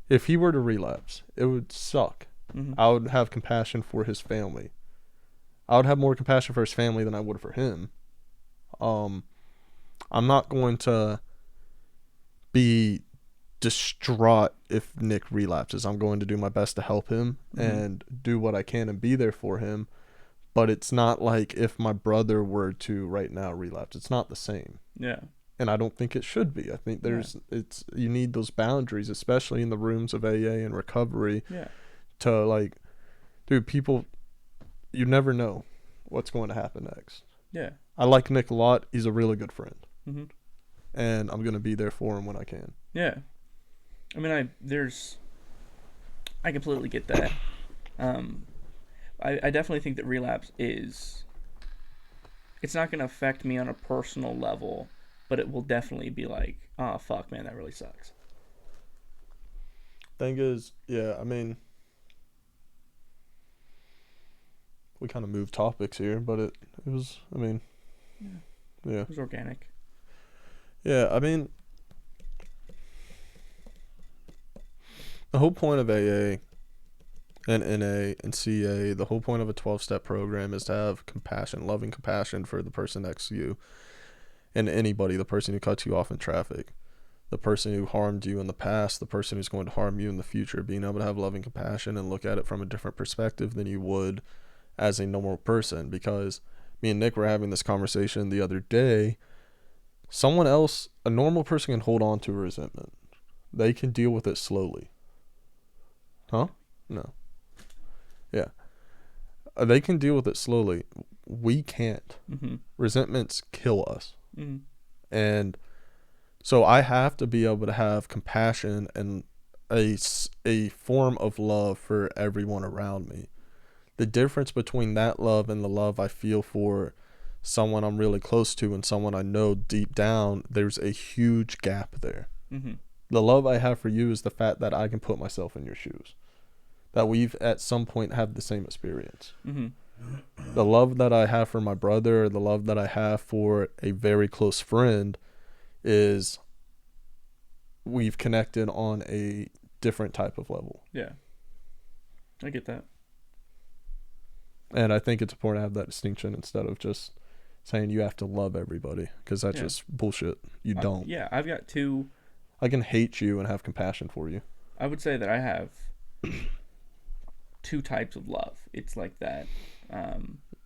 If he were to relapse, it would suck. Mm-hmm. I would have compassion for his family. I would have more compassion for his family than I would for him. I'm not going to be distraught if Nick relapses. I'm going to do my best to help him and do what I can and be there for him. But it's not like if my brother were to right now relapse. It's not the same. Yeah. And I don't think it should be. I think you need those boundaries, especially in the rooms of AA and recovery. Yeah. To like, dude, people, you never know what's going to happen next. Yeah. I like Nick a lot. He's a really good friend. Mm-hmm. And I'm going to be there for him when I can. Yeah. I mean, I completely get that. I definitely think that relapse it's not going to affect me on a personal level, but it will definitely be like, oh, fuck, man, that really sucks. Thing is, yeah, I mean, we kind of moved topics here, but it was, I mean, yeah. It was organic. Yeah, I mean, the whole point of AA and NA and CA, the whole point of a 12-step program is to have compassion, loving compassion for the person next to you and anybody, the person who cuts you off in traffic, the person who harmed you in the past, the person who's going to harm you in the future, being able to have loving compassion and look at it from a different perspective than you would as a normal person. Because me and Nick were having this conversation the other day. Someone else, a normal person, can hold on to resentment. They can deal with it slowly. Huh? No. Yeah. They can deal with it slowly. We can't. Mm-hmm. Resentments kill us. Mm-hmm. And so I have to be able to have compassion and a form of love for everyone around me. The difference between that love and the love I feel for someone I'm really close to and someone I know deep down, there's a huge gap there. Mm-hmm. The love I have for you is the fact that I can put myself in your shoes, that we've at some point have the same experience. Mm-hmm. The love that I have for my brother, the love that I have for a very close friend, is we've connected on a different type of level. Yeah, I get that. And I think it's important to have that distinction instead of just saying you have to love everybody, because that's just bullshit. You don't. Yeah, I've got two. I can hate you and have compassion for you. I would say that I have two types of love. It's like that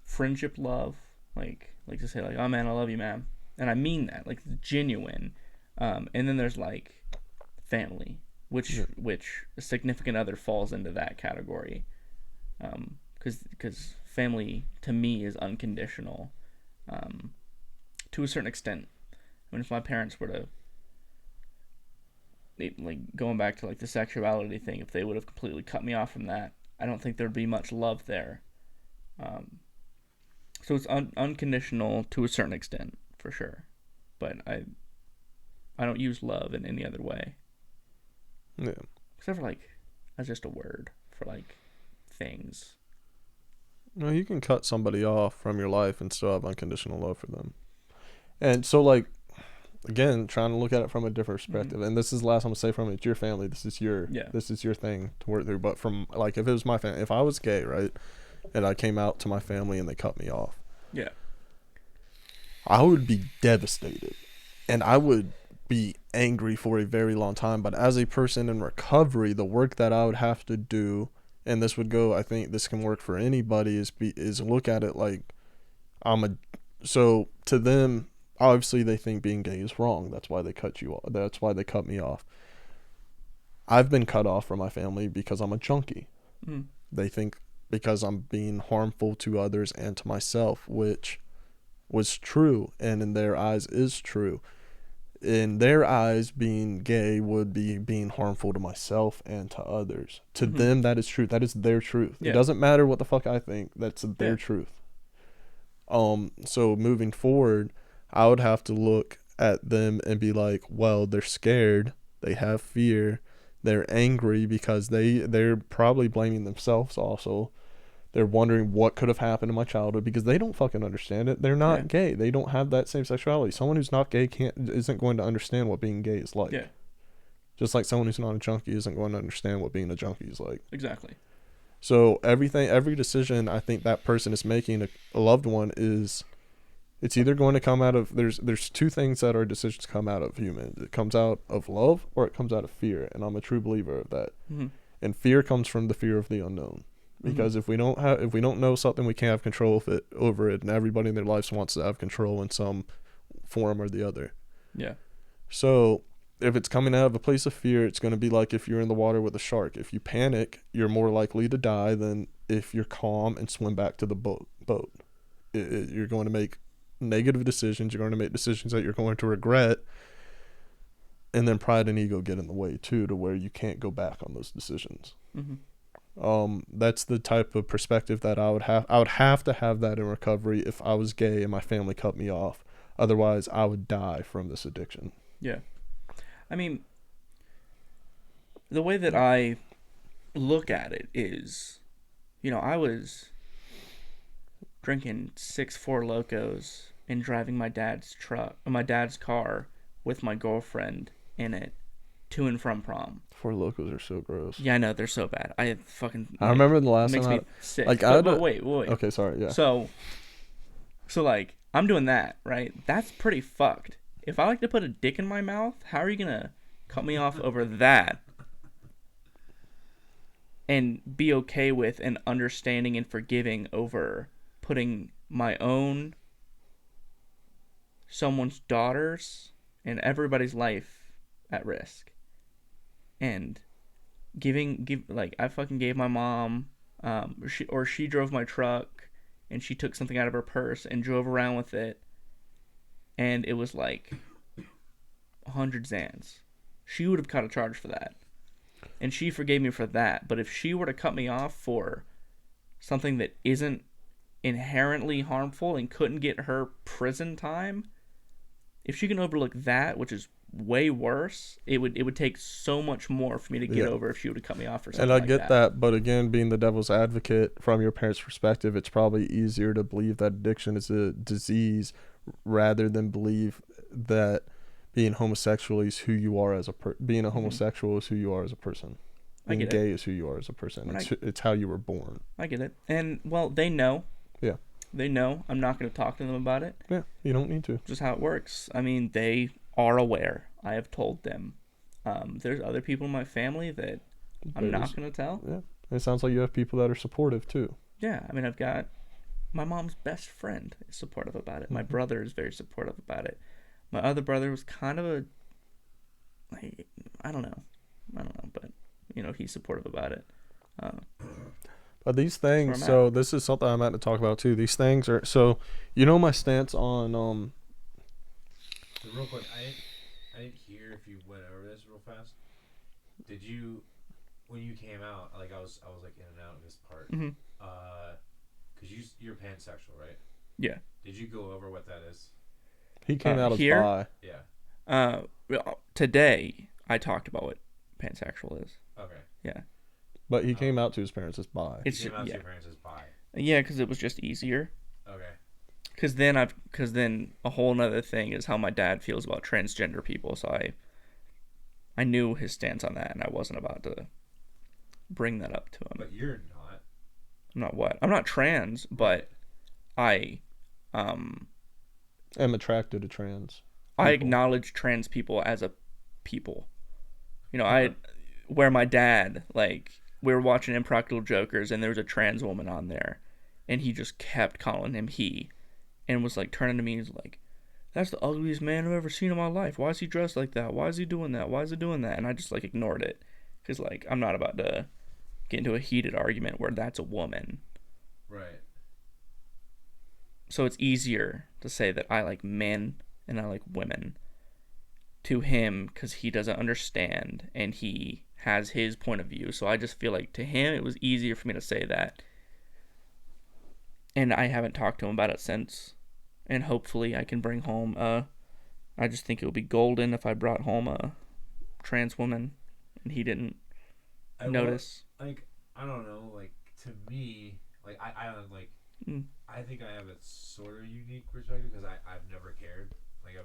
friendship love, like to say like, oh man, I love you, man, and I mean that, like genuine. And then there's like family, which a significant other falls into that category. Because family to me is unconditional, to a certain extent. I mean, if my parents were to, like going back to like the sexuality thing, if they would have completely cut me off from that, I don't think there'd be much love there. So it's unconditional to a certain extent, for sure. But I don't use love in any other way. Yeah. Except for, like, as just a word for, like, things. No, you can cut somebody off from your life and still have unconditional love for them. And so, like, again, trying to look at it from a different perspective. And this is the last I'm gonna say from it. It's your family. This is your thing to work through. But from, like, if it was my family, if I was gay, right, and I came out to my family and they cut me off, yeah, I would be devastated, and I would be angry for a very long time. But as a person in recovery, the work that I would have to do, and this would go, I think this can work for anybody, is look at it like so to them, obviously they think being gay is wrong. That's why they cut you off. That's why they cut me off. I've been cut off from my family because I'm a junkie. They think because I'm being harmful to others and to myself, which was true, and in their eyes is true. In their eyes, being gay would be being harmful to myself and to others. To them, that is true. That is their truth. It doesn't matter what the fuck I think. That's their truth. So moving forward, I would have to look at them and be like, well, they're scared. They have fear. They're angry because they're probably blaming themselves also. They're wondering what could have happened in my childhood because they don't fucking understand it. They're not gay. They don't have that same sexuality. Someone who's not gay isn't going to understand what being gay is like. Yeah. Just like someone who's not a junkie isn't going to understand what being a junkie is like. Exactly. So every decision I think that person is making, a loved one, it's either going to come out of, there's two things that our decisions come out of human. It comes out of love or it comes out of fear. And I'm a true believer of that. And fear comes from the fear of the unknown. Because if we don't know something, we can't have control over it, and everybody in their lives wants to have control in some form or the other. Yeah. So if it's coming out of a place of fear, it's going to be like if you're in the water with a shark. If you panic, you're more likely to die than if you're calm and swim back to the boat. You're going to make negative decisions. You're going to make decisions that you're going to regret, and then pride and ego get in the way too, to where you can't go back on those decisions. That's the type of perspective that I would have. I would have to have that in recovery if I was gay and my family cut me off. Otherwise, I would die from this addiction. Yeah. I mean, the way that I look at it is, I was drinking 6 Four Locos and driving my dad's car with my girlfriend in it to and from prom. Four Locos are so gross. Yeah, I know, they're so bad. I remember the last makes time me sick. Like, wait. Okay, sorry. Yeah. So like, I'm doing that, right? That's pretty fucked. If I like to put a dick in my mouth, how are you gonna cut me off over that? And be okay with and understanding and forgiving over putting my own, someone's daughter's, and everybody's life at risk. And I fucking gave my mom, she drove my truck, and she took something out of her purse and drove around with it, and it was like 100 Zans. She would have caught a charge for that, and she forgave me for that. But if she were to cut me off for something that isn't inherently harmful and couldn't get her prison time, if she can overlook that, which is way worse, it would take so much more for me to get over if she would have cut me off for something. And I get that, but again, being the devil's advocate from your parents' perspective, it's probably easier to believe that addiction is a disease rather than believe that being homosexual is who you are as a being a homosexual is who you are as a person. Being gay is who you are as a person. It's how you were born. I get it. And well, they know. Yeah. They know. I'm not going to talk to them about it. Yeah, you don't need to. Just how it works. I mean, they are aware. I have told them. There's other people in my family that I'm not going to tell. Yeah. It sounds like you have people that are supportive too. Yeah. I mean, I've got my mom's best friend is supportive about it. My brother is very supportive about it. My other brother was kind of I don't know, but he's supportive about it. But these things, so this is something I'm about to talk about too. These things are, so my stance on So real quick, I didn't hear if you went over this real fast. Did you, when you came out, like I was like in and out of this part, because you're pansexual, right? Yeah. Did you go over what that is? He came out as here? bi. Yeah. Today I talked about what pansexual is. Okay. Yeah. But he came out to his parents as bi. It's Came out to yeah. your parents as bi. Yeah, because it was just easier. Okay. Because then a whole nother thing is how my dad feels about transgender people. So I knew his stance on that, and I wasn't about to bring that up to him. But you're not. I'm not what? I'm not trans, but I am attracted to trans. I people. acknowledge trans people as a people. You know, where my dad, like, we were watching Impractical Jokers, and there was a trans woman on there, and he just kept calling him he, and was like turning to me and was like, "That's the ugliest man I've ever seen in my life. Why is he dressed like that? Why is he doing that? Why is he doing that?" And I just like ignored it, because like I'm not about to get into a heated argument where that's a woman. Right. So it's easier to say that I like men and I like women to him because he doesn't understand and he has his point of view. So I just feel like to him it was easier for me to say that. And I haven't talked to him about it since. And hopefully I can bring home I just think it would be golden if I brought home a trans woman and he didn't notice. Like, I don't know, like, to me, like, I don't, like, I think I have a sort of unique perspective because I've never cared. Like,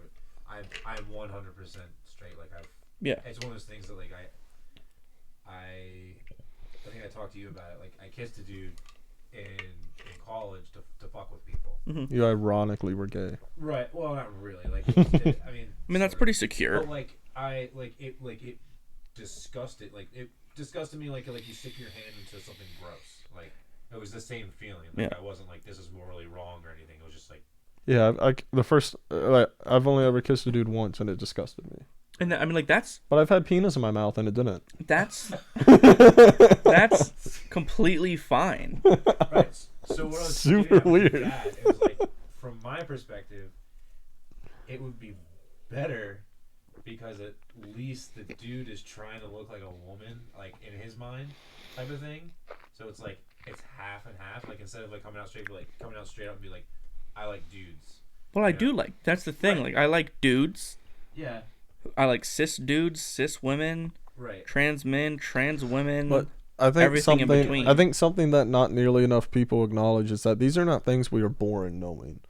I'm 100% straight. Like, it's one of those things that, like, I think I talked to you about it. Like, I kissed a dude in college to fuck with people. Mm-hmm. You ironically were gay. Right. Well, not really. Like, I mean, that's pretty secure. But it disgusted. Like, it disgusted me. Like you stick your hand into something gross. Like, it was the same feeling. Like, I wasn't like this is morally wrong or anything. It was just like. Yeah, I've only ever kissed a dude once and it disgusted me. And I mean, like, that's... But I've had penis in my mouth and it didn't. That's completely fine. Right. So what I was super weird. That, it was like, from my perspective, it would be better because at least the dude is trying to look like a woman, like, in his mind, type of thing. So it's like, it's half and half. Like, instead of, like, coming out straight up and be like, I like dudes. Well, I do like... That's the thing. Right. Like, I like dudes. Yeah. I like cis dudes, cis women, right? Trans men, trans women, but I think everything in between. I think something that not nearly enough people acknowledge is that these are not things we are born knowing.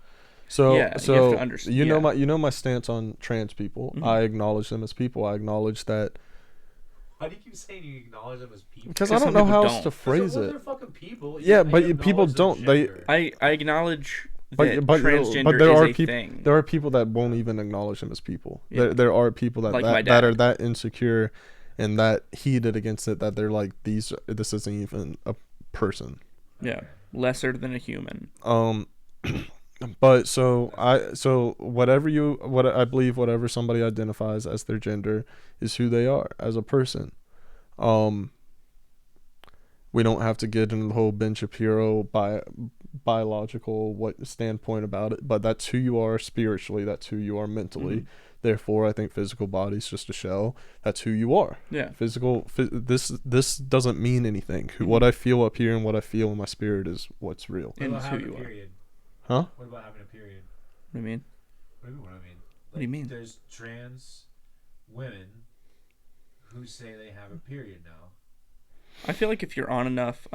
So, you have to understand. You know my stance on trans people. Mm-hmm. I acknowledge them as people. I acknowledge that. Why do you keep saying you acknowledge them as people? Because I don't know how else to phrase it. They're fucking people. Yeah, but people don't. I acknowledge. But transgender there is are a thing. There are people that won't even acknowledge them as people. Yeah. There are people that, like that are that insecure and that heated against it that they're like this isn't even a person. Yeah, lesser than a human. But I believe whatever somebody identifies as their gender is who they are as a person. We don't have to get into the whole Ben Shapiro biological standpoint about it, but that's who you are spiritually. That's who you are mentally. Mm-hmm. Therefore, I think physical body's just a shell. That's who you are. Yeah. This doesn't mean anything. Mm-hmm. What I feel up here and what I feel in my spirit is what's real. What about having a period? Huh? What about having a period? What do you mean? What do you mean? Like, what do you mean? There's trans women who say they have a period now. I feel like if you're on enough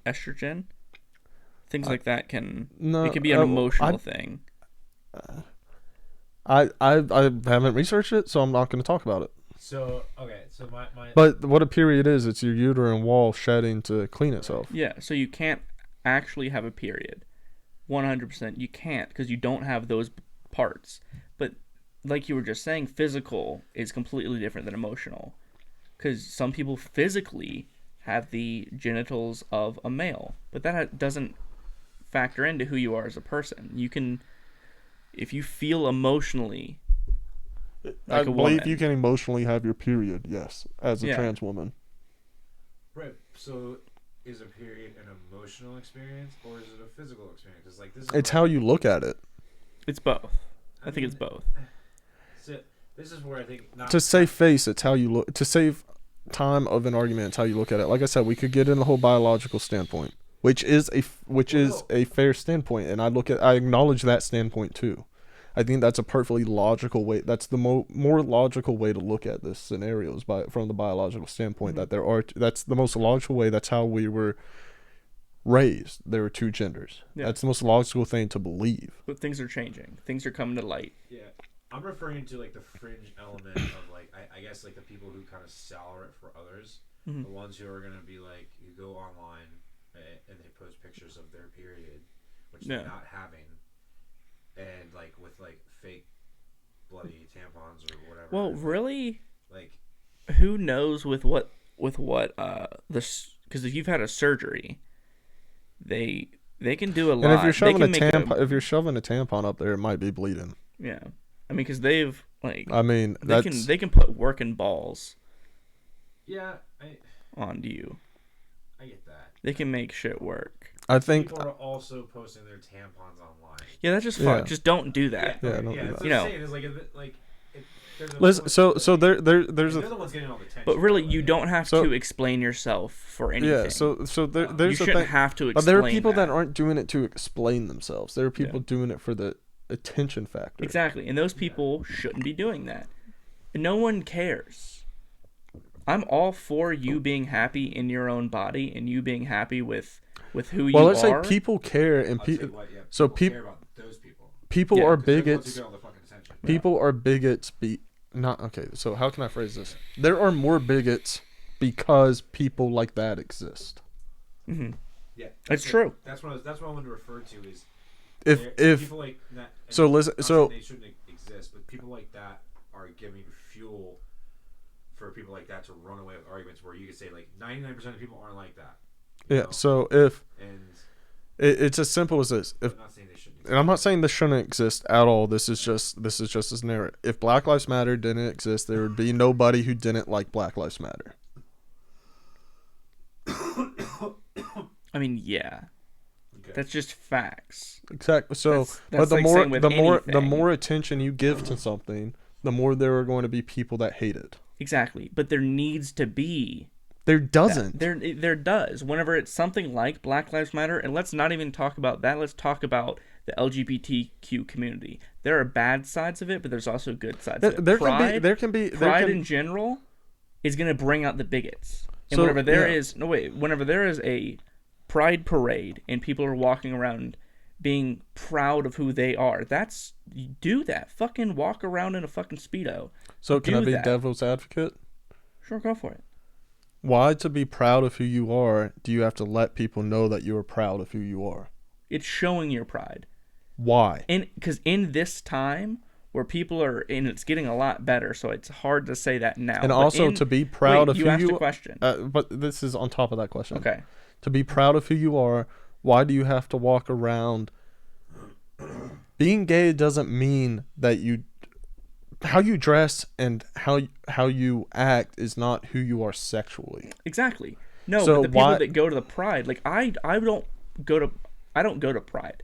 estrogen, things like that it can be an emotional thing. I haven't researched it, so I'm not going to talk about it. So okay, so my But what a period is, it's your uterine wall shedding to clean itself. Yeah, so you can't actually have a period. 100% you can't because you don't have those parts. But like you were just saying, physical is completely different than emotional. Because some people physically have the genitals of a male, but that doesn't factor into who you are as a person. You can, if you feel emotionally like I believe woman, you can emotionally have your period, yes, as a trans woman. Right. So is a period an emotional experience or is it a physical experience? It's like it's how you look at it. It's both. I think it's both. So this is where I think to save face, it's how you look. To save time of an argument, it's how you look at it. Like I said, we could get in the whole biological standpoint. which is a fair standpoint, and I acknowledge that standpoint too. I think that's a perfectly logical way. That's the more logical way to look at this scenario is from the biological standpoint, that's the most logical way. That's how we were raised. There were two genders. Yeah. That's the most logical thing to believe. But things are changing. Things are coming to light. Yeah. I'm referring to like the fringe element of like I guess like the people who kind of sour it for others. Mm-hmm. The ones who are gonna be like, you go online and they post pictures of their period, which they're not having, and like with like fake bloody tampons or whatever. Well, really, like, who knows with what this, because if youve had a surgery, they can do a lot. And if you're shoving a tampon up there, it might be bleeding. Yeah. I mean, because they've like. I mean, they can put working balls. Yeah, on you. I get that. They can make shit work. I think people are also posting their tampons online. Yeah, that's just fuck. Just don't do that. Yeah, don't do that. You know. Is there's the one's getting all the attention. But really, you don't have to explain yourself for anything. Yeah, there's you shouldn't have to explain. But there are people that aren't doing it to explain themselves. There are people doing it for the attention factor. Exactly, and those people shouldn't be doing that. No one cares. I'm all for you being happy in your own body and you being happy with who you are. Well, let's say people care, and people care about those people. People are bigots. People are bigots. So how can I phrase this? There are more bigots because people like that exist. Mm-hmm. Yeah, it's true. That's what I wanted to refer to is if people like that. So listen. So they shouldn't exist, but people like that are giving fuel for people like that to run away with arguments where you could say like 99% of people aren't like that. Yeah. Know? So it's as simple as this. I'm not saying they shouldn't exist. And I'm not saying this shouldn't exist at all. This is just this narrative. If Black Lives Matter didn't exist, there would be nobody who didn't like Black Lives Matter. I mean, yeah. Okay. That's just facts. Exactly. So, that's but the like more attention you give to something, the more there are going to be people that hate it. Exactly. But there needs to be. There doesn't. There does. Whenever it's something like Black Lives Matter, and let's not even talk about that. Let's talk about the LGBTQ community. There are bad sides of it, but there's also good sides of it. Pride in general is going to bring out the bigots. And whenever there is a pride parade and people are walking around being proud of who they are, do that. Fucking walk around in a fucking Speedo. So can I be devil's advocate? Sure, go for it. Why, to be proud of who you are, do you have to let people know that you are proud of who you are? It's showing your pride. Why? Because in this time where people are, and it's getting a lot better, so it's hard to say that now. And also to be proud of who you are. You asked a question. But this is on top of that question. Okay. To be proud of who you are, why do you have to walk around? Being gay doesn't mean that how you dress and how you act is not who you are sexually. Exactly. No, so but the people that go to the Pride, like I don't go to Pride.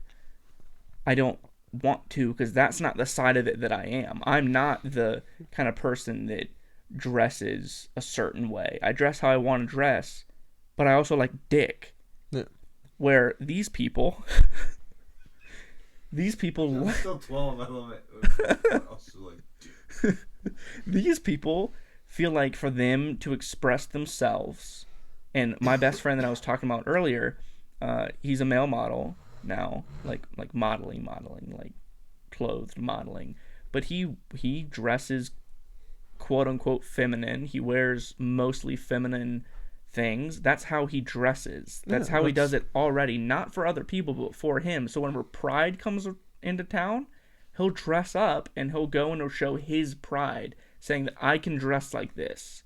I don't want to, because that's not the side of it that I am. I'm not the kind of person that dresses a certain way. I dress how I want to dress, but I also like dick. Yeah. Where these people I'm still 12. I love it. These people feel like for them to express themselves, and my best friend that I was talking about earlier, he's a male model now, like modeling, like clothed modeling, but he dresses quote unquote feminine. He wears mostly feminine things. That's how he dresses. That's how he does it already, not for other people, but for him. So whenever Pride comes into town, he'll dress up and he'll go and he'll show his pride, saying that I can dress like this,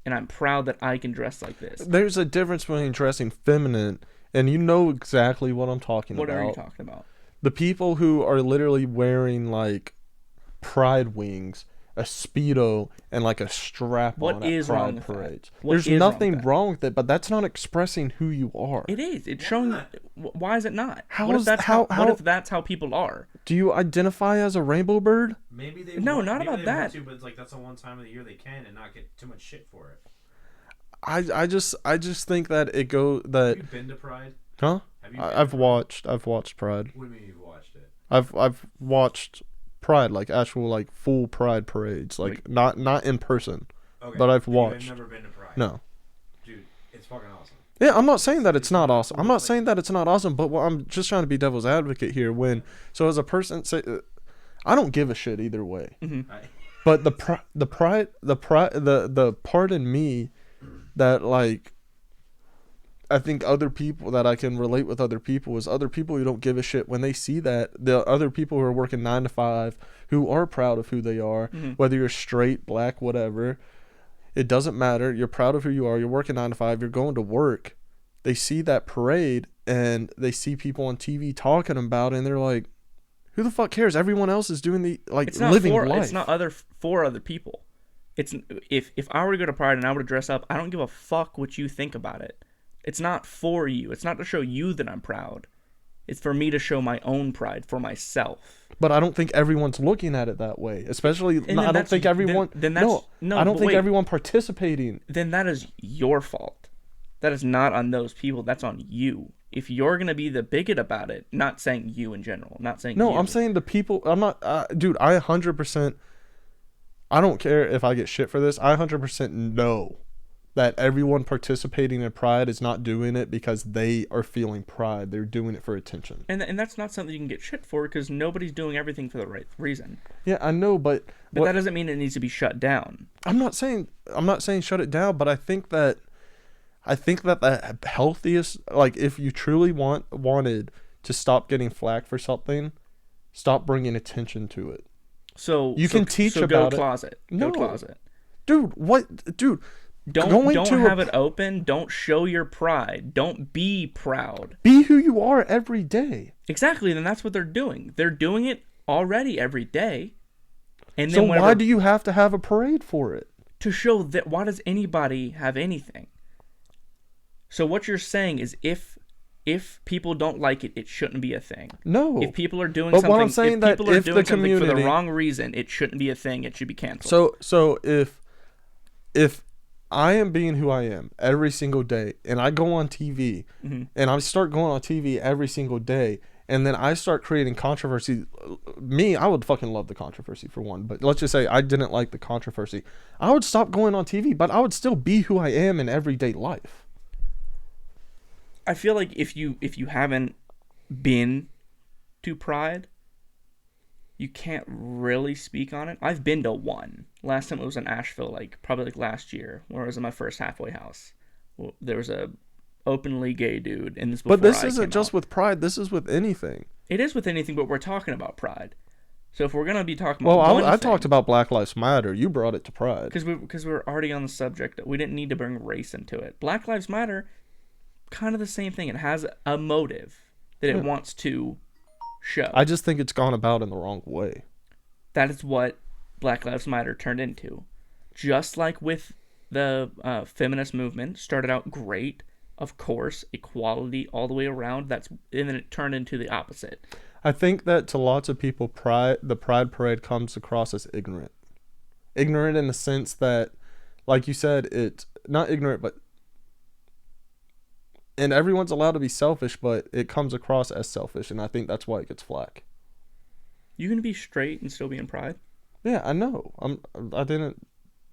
and I'm proud that I can dress like this. There's a difference between dressing feminine, and you know exactly what I'm talking about. What are you talking about? The people who are literally wearing like pride wings, a Speedo, and like a strap on at Pride parades. There's nothing wrong with it, but that's not expressing who you are. It is. It's showing. Why is it not? What if that's how people are? Do you identify as a rainbow bird? Maybe they not about maybe they that. Want to, but it's like that's the one time of the year they can and not get too much shit for it. I just think that it goes that. Have you been to Pride? Huh? Have you been I've to watched Pride. What do you mean you've watched it? I've watched Pride, like actual like full Pride parades, like not in person, Okay. but I've You've watched. never been to Pride. No. Dude, it's fucking awesome. Yeah, I'm not saying that it's It's not one of the awesome. I'm coolest, not saying that it's not awesome, but I'm just trying to be devil's advocate here. So as a person, say, I don't give a shit either way. Mm-hmm. But the part in me that like I think other people that I can relate with other people is other people who don't give a shit when they see that the other people who are working 9 to 5 who are proud of who they are, whether you're straight, black, whatever, it doesn't matter. You're proud of who you are. You're working 9 to 5. You're going to work. They see that parade and they see people on TV talking about it, and they're like, who the fuck cares? Everyone else is doing the living life. It's not for other people. It's if I were to go to Pride and I were to dress up, I don't give a fuck what you think about it. It's not for you. It's not to show you that I'm proud. It's for me to show my own pride for myself. But I don't think everyone's looking at it that way. Especially, I don't think everyone. I don't think everyone participating. Then that is your fault. That is not on those people. That's on you. If you're gonna be the bigot about it, not saying you in general, not saying no, you. I'm saying the people. I'm not, dude. I 100%. I don't care if I get shit for this. I 100% know that everyone participating in Pride is not doing it because they are feeling pride. They're doing it for attention. And that's not something you can get shit for because nobody's doing everything for the right reason. Yeah, I know, but that doesn't mean it needs to be shut down. I'm not saying shut it down, but I think that the healthiest, like, if you truly wanted to stop getting flack for something, stop bringing attention to it. So you can teach about go closet. No. Go closet. Dude, what? Dude, don't have it open. Don't show your pride. Don't be proud. Be who you are every day. Exactly. Then that's what they're doing. They're doing it already every day. And then why do you have to have a parade for it? To show that. Why does anybody have anything? So what you're saying is if people don't like it, it shouldn't be a thing. No. If people are doing but something, what I'm saying if that people are if doing the something community, for the wrong reason, it shouldn't be a thing. It should be canceled. So if I am being who I am every single day, and I go on TV, and I start going on TV every single day, and then I start creating controversy. I would fucking love the controversy for one, but let's just say I didn't like the controversy. I would stop going on TV, but I would still be who I am in everyday life. I feel like if you haven't been to Pride, you can't really speak on it. I've been to one. Last time it was in Asheville, probably last year, where I was in my first halfway house. Well, there was a openly gay dude in this. But this isn't just with Pride. This is with anything. It is with anything, but we're talking about Pride. So if we're gonna be talking about I talked about Black Lives Matter. You brought it to Pride because we're already on the subject. We didn't need to bring race into it. Black Lives Matter, kind of the same thing. It has a motive that it wants to show. I just think it's gone about in the wrong way. That is what Black Lives Matter turned into. Just like with the feminist movement, started out great, of course, equality all the way around. And then it turned into the opposite. I think that to lots of people, the Pride Parade comes across as ignorant. Ignorant in the sense that, like you said, it's not ignorant, but and everyone's allowed to be selfish, but it comes across as selfish, and I think that's why it gets flack. You can be straight and still be in Pride? Yeah, I know.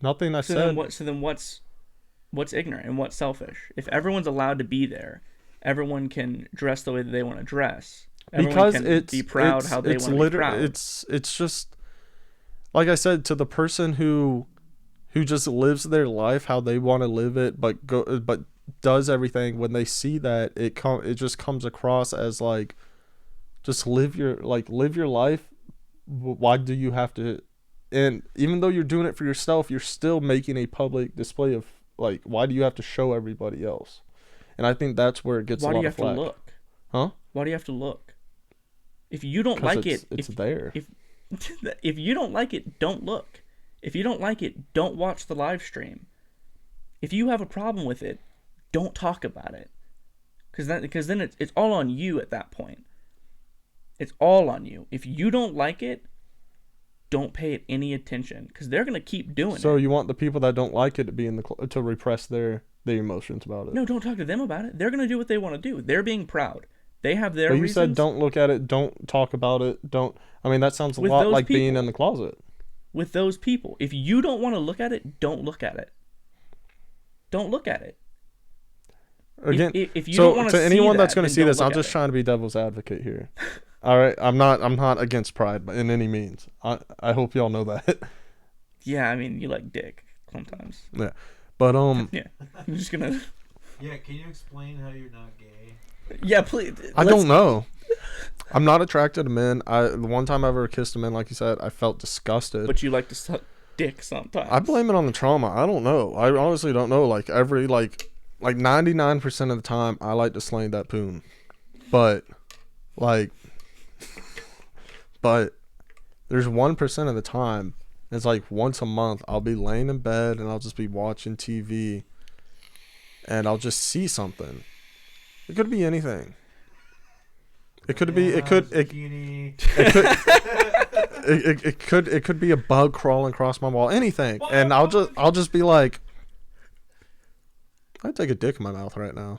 Nothing I said. Then what's ignorant and what's selfish? If everyone's allowed to be there, everyone can dress the way that they want to dress. Everyone can be proud how they want to be proud. It's just, like I said, to the person who just lives their life how they want to live it, but does everything, when they see that, it just comes across as like, just live your life. Why do you have to? And even though you're doing it for yourself, you're still making a public display of, like, why do you have to show everybody else? And I think that's where it gets a lot of flack. Why do you have to look? Huh? Why do you have to look? If you don't like it, it's there. If you don't like it, don't look. If you don't like it, don't watch the live stream. If you have a problem with it, don't talk about it. Because then it's all on you at that point. It's all on you. If you don't like it, don't pay it any attention because they're gonna keep doing it. So you want the people that don't like it to be in the to repress their emotions about it? No, don't talk to them about it. They're gonna do what they want to do. They're being proud. They have their But you reasons. said don't look at it, don't talk about it, don't. I mean, that sounds a With lot those like being people. in the closet. With those people, if you don't want to look at it, don't look at it. Don't look at it. Again, if you so don't want to anyone that's going to see this, I'm I'm just trying to be devil's advocate here. All right, I'm not against pride, but in any means, I hope y'all know that. Yeah, I mean, you like dick sometimes. Yeah, but Yeah, I'm just gonna. Yeah, can you explain how you're not gay? Yeah, please. I don't know. I'm not attracted to men. The one time I ever kissed a man, like you said, I felt disgusted. But you like to suck dick sometimes. I blame it on the trauma. I don't know. I honestly don't know. Like 99% of the time, I like to slang that poon, but there's 1% of the time. It's like once a month, I'll be laying in bed and I'll just be watching TV, and I'll just see something. It could be anything. It could be. It could. It could be a bug crawling across my wall. Anything, and I'll just be like, I take a dick in my mouth right now,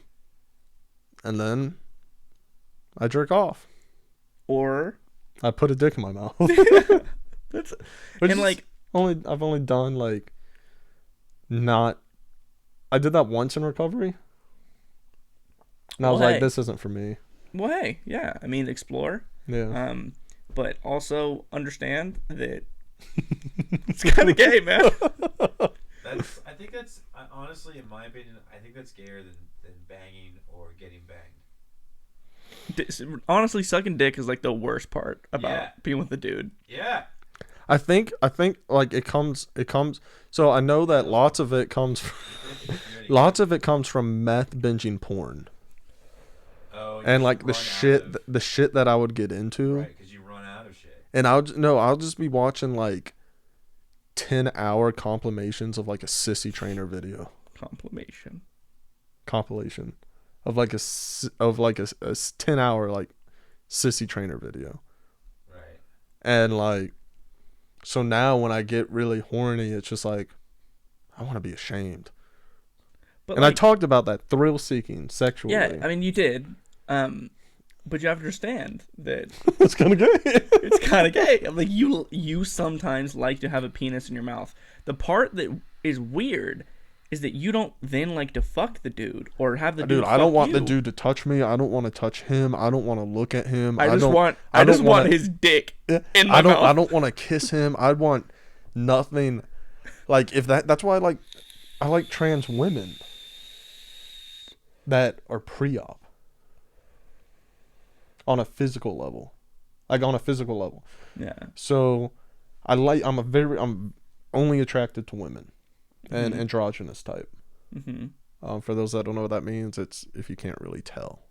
and then I jerk off, or I put a dick in my mouth. that's Which and like I've only done like not. I did that once in recovery, and I was like, this isn't for me. Well, hey, yeah. I mean, explore. Yeah. But also understand that it's kind of gay, man. I think that's honestly, in my opinion, I think that's gayer than banging or getting banged. Honestly, sucking dick is like the worst part about being with a dude. Yeah. I think like it comes. So I know that lots of it comes from meth binging porn. Oh, and like the shit that I would get into. Right, because you run out of shit. And I'll just be watching like 10-hour compilations of like a sissy trainer video. Compilation of like a 10-hour like sissy trainer video. Right. And like, so now when I get really horny, it's just like, I want to be ashamed. But and like, I talked about that thrill seeking sexually. Yeah, I mean you did. But you have to understand that it's kind of gay. It's kind of gay. Like you sometimes like to have a penis in your mouth. The part that is weird is that you don't then like to fuck the dude or have the dude. I don't want the dude to touch me. I don't want to touch him. I don't want to look at him. I just want his dick in my mouth. I don't want to kiss him. I want nothing. Like if that's why I like trans women that are pre-op. On a physical level. Yeah. So I'm only attracted to women and androgynous type. Mm-hmm. For those that don't know what that means, it's if you can't really tell.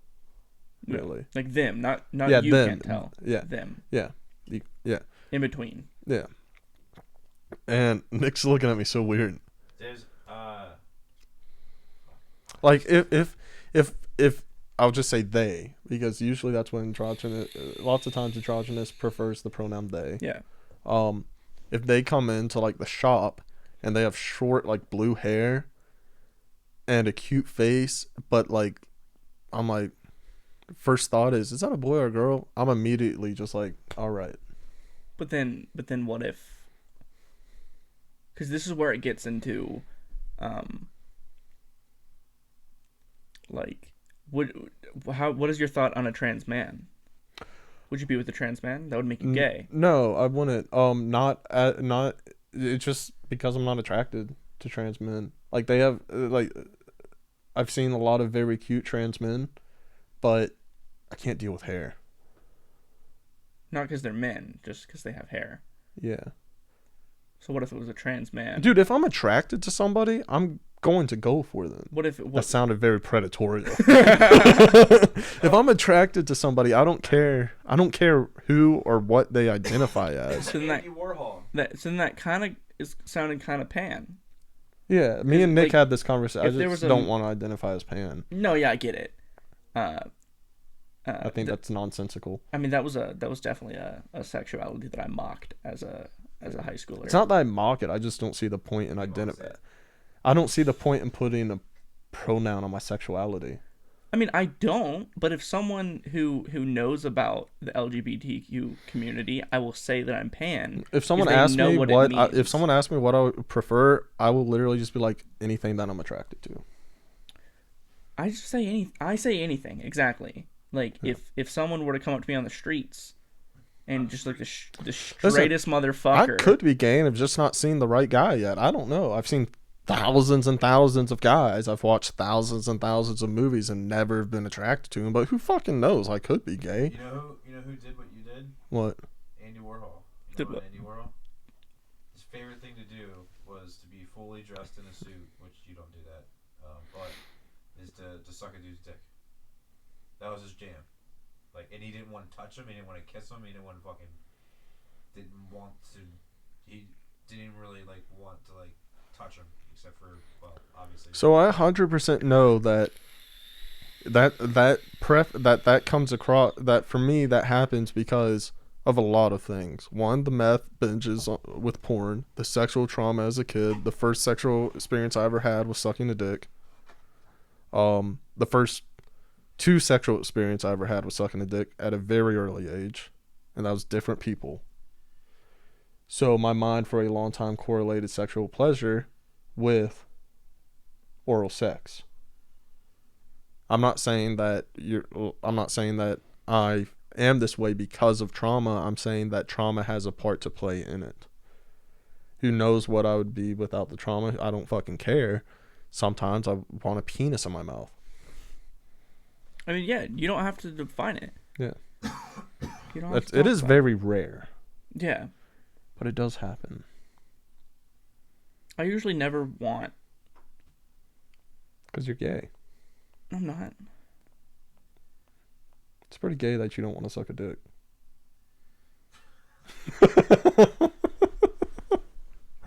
Really. Like them, not you them. Can't tell. Yeah. Them. Yeah. Yeah. In between. Yeah. And Nick's looking at me so weird. There's like if I'll just say they, because usually that's when androgynous. Lots of times androgynous prefers the pronoun they. Yeah. If they come into like the shop and they have short like blue hair and a cute face, but like I'm like, first thought is that a boy or a girl? I'm immediately just like, all right. But then what if? Because this is where it gets into, like. What is your thought on a trans man? Would you be with a trans man? That would make you gay. No, I wouldn't. Not. It's just because I'm not attracted to trans men. Like they have, like, I've seen a lot of very cute trans men, but I can't deal with hair. Not because they're men, just because they have hair. Yeah. So what if it was a trans man? Dude, if I'm attracted to somebody, I'm going to go for them. That sounded very predatory. If I'm attracted to somebody, I don't care who or what they identify as. So then that kind of is sounding kind of pan. Yeah, me and Nick had this conversation. I just don't want to identify as pan. No, yeah, I get it. I think that's nonsensical. I mean, that was definitely a sexuality that I mocked as a as a high schooler. It's not that I mock it. I just don't see the point in identifying. I don't see the point in putting a pronoun on my sexuality. I mean, I don't, but if someone who knows about the LGBTQ community, I will say that I'm pan. If someone asks me if someone asks me what I would prefer, I will literally just be like anything that I'm attracted to. I say anything, exactly. Like if someone were to come up to me on the streets and just like the straightest motherfucker. I could be gay and have just not seen the right guy yet. I don't know. I've seen thousands and thousands of guys. I've watched thousands and thousands of movies and never been attracted to him. But who fucking knows? I could be gay. You know who did what you did? What? Andy Warhol. Did what? Andy Warhol? His favorite thing to do was to be fully dressed in a suit, which you don't do that, but is to suck a dude's dick. That was his jam. Like, and he didn't want to touch him. He didn't want to kiss him. He didn't want to He didn't really like want to like touch him. Except for, well, obviously. So I 100% know that comes across, that for me that happens because of a lot of things. One, the meth binges with porn, the sexual trauma as a kid, the first sexual experience I ever had was sucking a dick. The first 2 sexual experience I ever had was sucking a dick at a very early age, and that was different people. So my mind for a long time correlated sexual pleasure with oral sex. I'm not saying that I am this way because of trauma. I'm saying that trauma has a part to play in it. Who knows what I would be without the trauma? I don't fucking care. Sometimes I want a penis in my mouth. I mean, yeah, you don't have to define it. Yeah. You don't have to it is very rare. Yeah. But it does happen. I usually never want. Because you're gay. I'm not. It's pretty gay that you don't want to suck a dick. I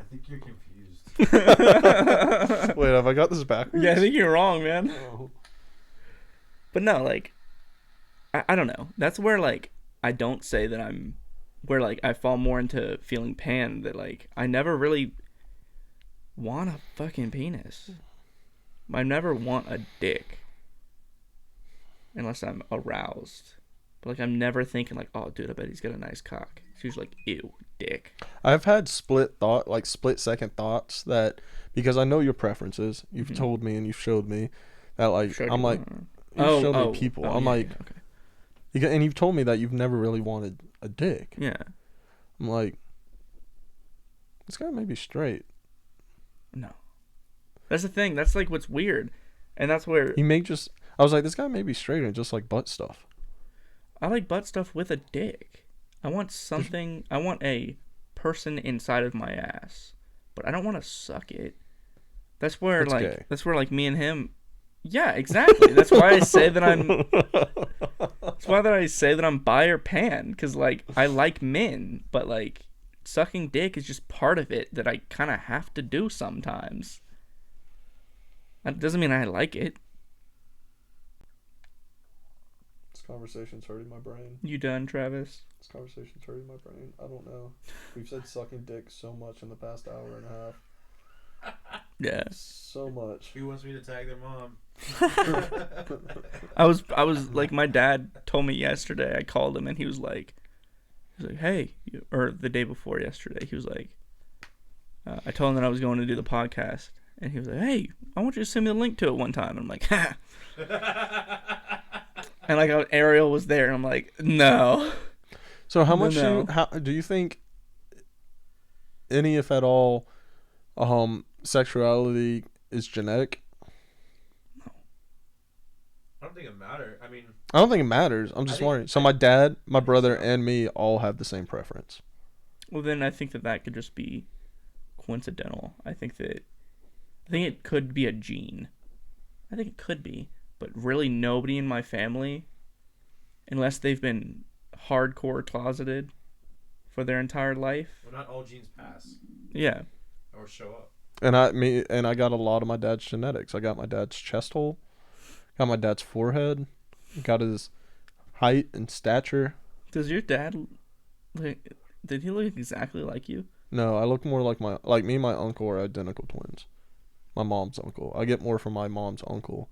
think you're confused. Wait, have I got this backwards? Yeah, I think you're wrong, man. Oh. But no, like, I don't know. That's where, like, I don't say that I'm, where, like, I fall more into feeling pan, that, like, I never really want a fucking penis. I never want a dick. Unless I'm aroused. But, like, I'm never thinking, like, oh, dude, I bet he's got a nice cock. It's usually like, ew, dick. I've had split second thoughts that, because I know your preferences. You've told me and you've showed me that, like, I'm like, you've showed me people. I'm like, okay. And you've told me that you've never really wanted a dick. Yeah. I'm like, this guy may be straight. No. That's the thing. That's, like, what's weird. And that's where... I was like, this guy may be straight and just like butt stuff. I like butt stuff with a dick. I want something... I want a person inside of my ass. But I don't want to suck it. That's where, that's like... gay. That's where, like, me and him... Yeah, exactly. That's why I say that I'm... That's why that I say that I'm bi or pan. Because, like, I like men. But, like, sucking dick is just part of it that I kind of have to do sometimes. That doesn't mean I like it. This conversation's hurting my brain. You done, Travis? This conversation's hurting my brain. I don't know. We've said sucking dick so much in the past hour and a half. Yeah. So much. Who wants me to tag their mom? I was like, my dad told me yesterday, I called him and he was like, hey, or the day before yesterday, he was like, I told him that I was going to do the podcast. And he was like, hey, I want you to send me the link to it one time. I'm like, ha. And like Ariel was there, and I'm like, no. So how much do you think any, if at all, sexuality is genetic? No. I don't think it matters. I don't think it matters. I'm just wondering. So my dad, my brother, and me all have the same preference. Well, then I think that could just be coincidental. I think it could be a gene. I think it could be. But really nobody in my family, unless they've been hardcore closeted for their entire life. Well, not all genes pass. Yeah. Or show up. And I got a lot of my dad's genetics. I got my dad's chest hole, got my dad's forehead, got his height and stature. Does your dad, did he look exactly like you? No, I look more like me and my uncle are identical twins. My mom's uncle. I get more from my mom's uncle.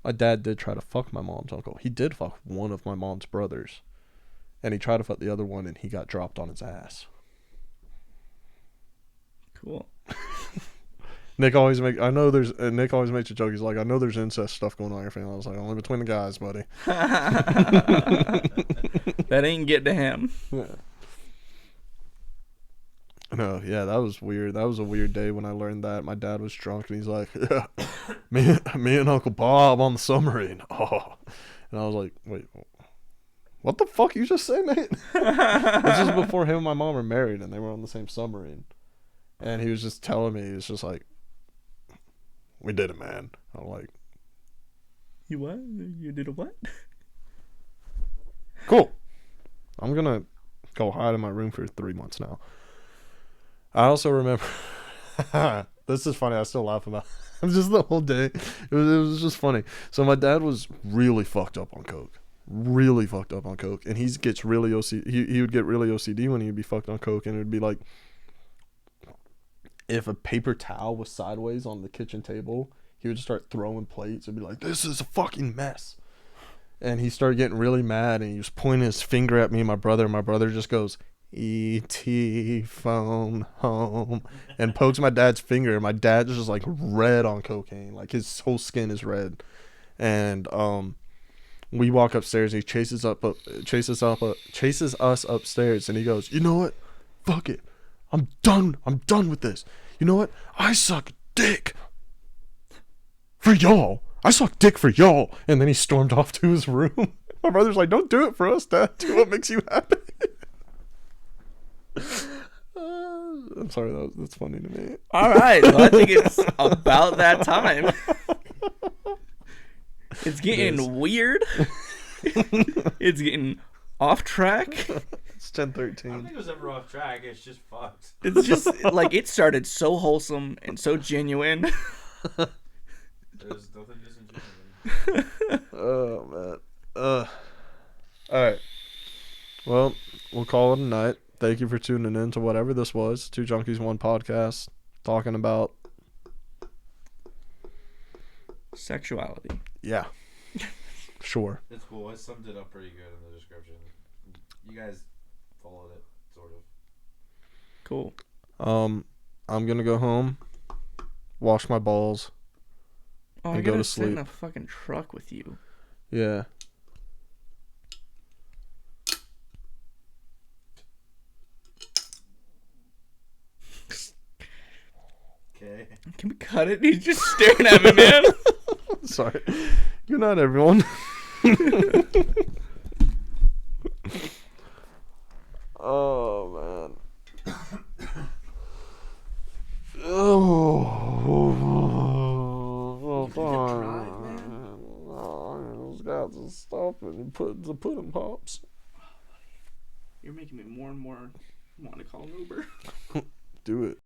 My dad did try to fuck my mom's uncle. He did fuck one of my mom's brothers. And he tried to fuck the other one and he got dropped on his ass. Cool. Nick always makes a joke. He's like, I know there's incest stuff going on in your family. I was like, only between the guys, buddy. That ain't get to him. Yeah. No, yeah, that was weird. That was a weird day when I learned that. My dad was drunk and he's like, yeah, me and Uncle Bob on the submarine. Oh. And I was like, wait, what the fuck you just say, mate? This is before him and my mom were married and they were on the same submarine. And he was just telling me, he was just like, we did it, man. I'm like, You what? You did a what? cool. I'm going to go hide in my room for 3 months now. I also remember, this is funny, I still laugh about it. Just the whole day. It was just funny. So my dad was really fucked up on coke. Really fucked up on coke. And he gets really OCD. He would get really OCD when he'd be fucked on coke. And it would be like, if a paper towel was sideways on the kitchen table, he would just start throwing plates and be like, this is a fucking mess. And he started getting really mad and he was pointing his finger at me and my brother. And my brother just goes, E.T. phone home, and pokes my dad's finger. And my dad's just like red on cocaine. Like his whole skin is red. And we walk upstairs and he chases us upstairs and he goes, you know what? Fuck it. I'm done with this. You know what? I suck dick for y'all. I suck dick for y'all. And then he stormed off to his room. My brother's like, don't do it for us, Dad. Do what makes you happy. I'm sorry, that's funny to me. All right. Well, I think it's about that time. It's getting weird. It's getting off track. It's I don't 10:13. think it was ever off track. It's just fucked. It's just like it started so wholesome and so genuine. There's nothing disingenuous. Oh man. All right. Well, we'll call it a night. Thank you for tuning in to whatever this was. 2 Junkies, 1 podcast, talking about Sexuality. yeah. Sure. It's cool. I summed it up pretty good in the description. You guys followed it, sort of. Cool. I'm gonna go home, wash my balls. Oh, I and go gotta to sit in sleep. a fucking truck with you. Yeah. Okay. Can we cut it? He's just staring at me, man. Sorry. Good night, everyone. Oh man. Oh, drive, man? Those guys are stopping and put the pudding pops. You're making me more and more want to call an Uber. Do it.